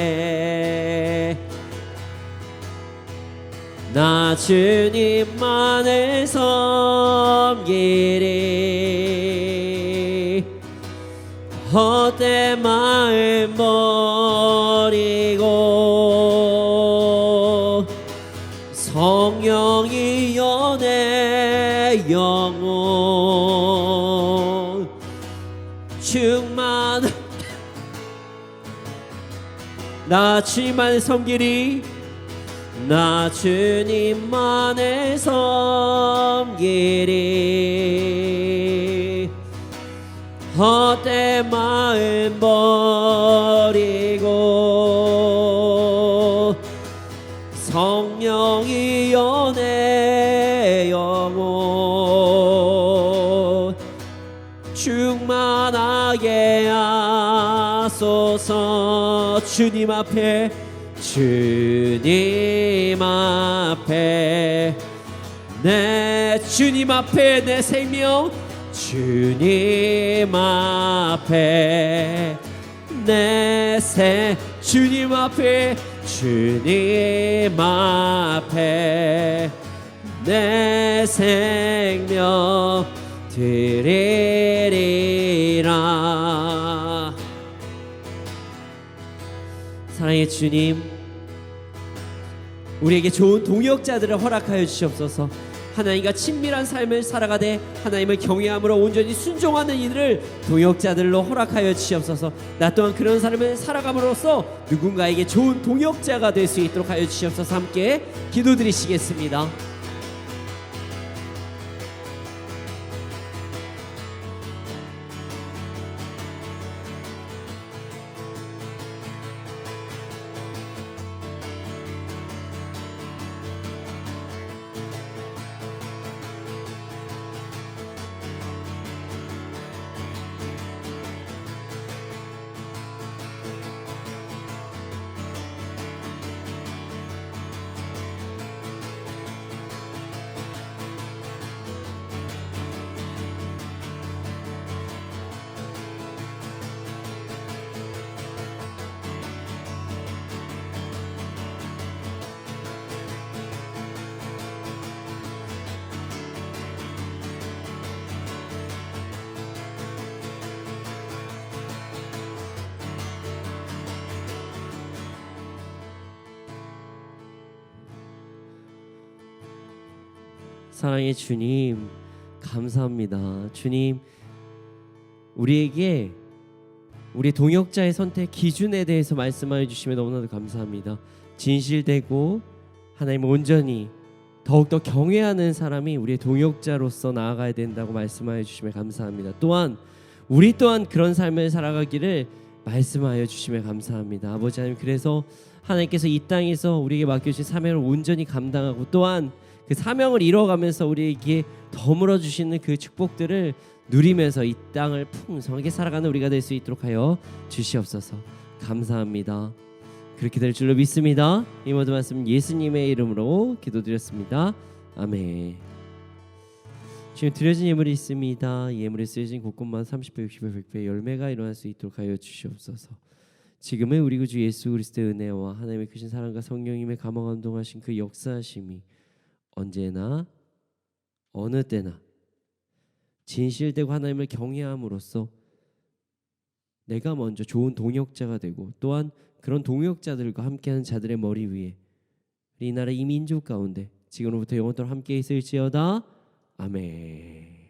Speaker 1: 다스리네. 나 주님만을 섬기리. 헛된 마음 버리고 성령이여 내 영혼 충만. 나 주님만을 섬기리. 나 주님만을 섬기리. 헛된 마음 버리고 성령이여 내 영혼 충만하게 하소서. 주님 앞에 주님 앞에 내 주님 앞에 내 생명 주님 앞에 내 생 주님 앞에 주님 앞에 내 생명 드리리라. 사랑의 주님, 우리에게 좋은 동역자들을 허락하여 주시옵소서. 하나님과 친밀한 삶을 살아가되 하나님을 경외함으로 온전히 순종하는 이들을 동역자들로 허락하여 주시옵소서. 나 또한 그런 삶을 살아감으로써 누군가에게 좋은 동역자가 될 수 있도록 하여 주시옵소서. 함께 기도드리시겠습니다. 사랑의 주님, 감사합니다. 주님, 우리에게 우리 동역자의 선택 기준에 대해서 말씀하여 주시면 너무나도 감사합니다. 진실되고 하나님을 온전히 더욱더 경외하는 사람이 우리의 동역자로서 나아가야 된다고 말씀하여 주시면 감사합니다. 또한 우리 또한 그런 삶을 살아가기를 말씀하여 주시면 감사합니다. 아버지 하나님, 그래서 하나님께서 이 땅에서 우리에게 맡겨주신 사명을 온전히 감당하고 또한 그 사명을 이뤄가면서 우리에게 더물어 주시는 그 축복들을 누리면서 이 땅을 풍성하게 살아가는 우리가 될 수 있도록 하여 주시옵소서. 감사합니다. 그렇게 될 줄로 믿습니다. 이 모든 말씀 예수님의 이름으로 기도드렸습니다. 아멘. 지금 드려진 예물이 있습니다. 예물에 쓰여진 곳곳마다 30배, 60배, 100배 열매가 일어날 수 있도록 하여 주시옵소서. 지금의 우리 구주 예수 그리스도의 은혜와 하나님의 크신 사랑과 성령님의 감화감동하신 그 역사하심이 언제나 어느 때나 진실되고 하나님을 경외함으로써 내가 먼저 좋은 동역자가 되고 또한 그런 동역자들과 함께하는 자들의 머리 위에 이 나라 이 민족 가운데 지금으로부터 영원토록 함께 있을지어다. 아멘.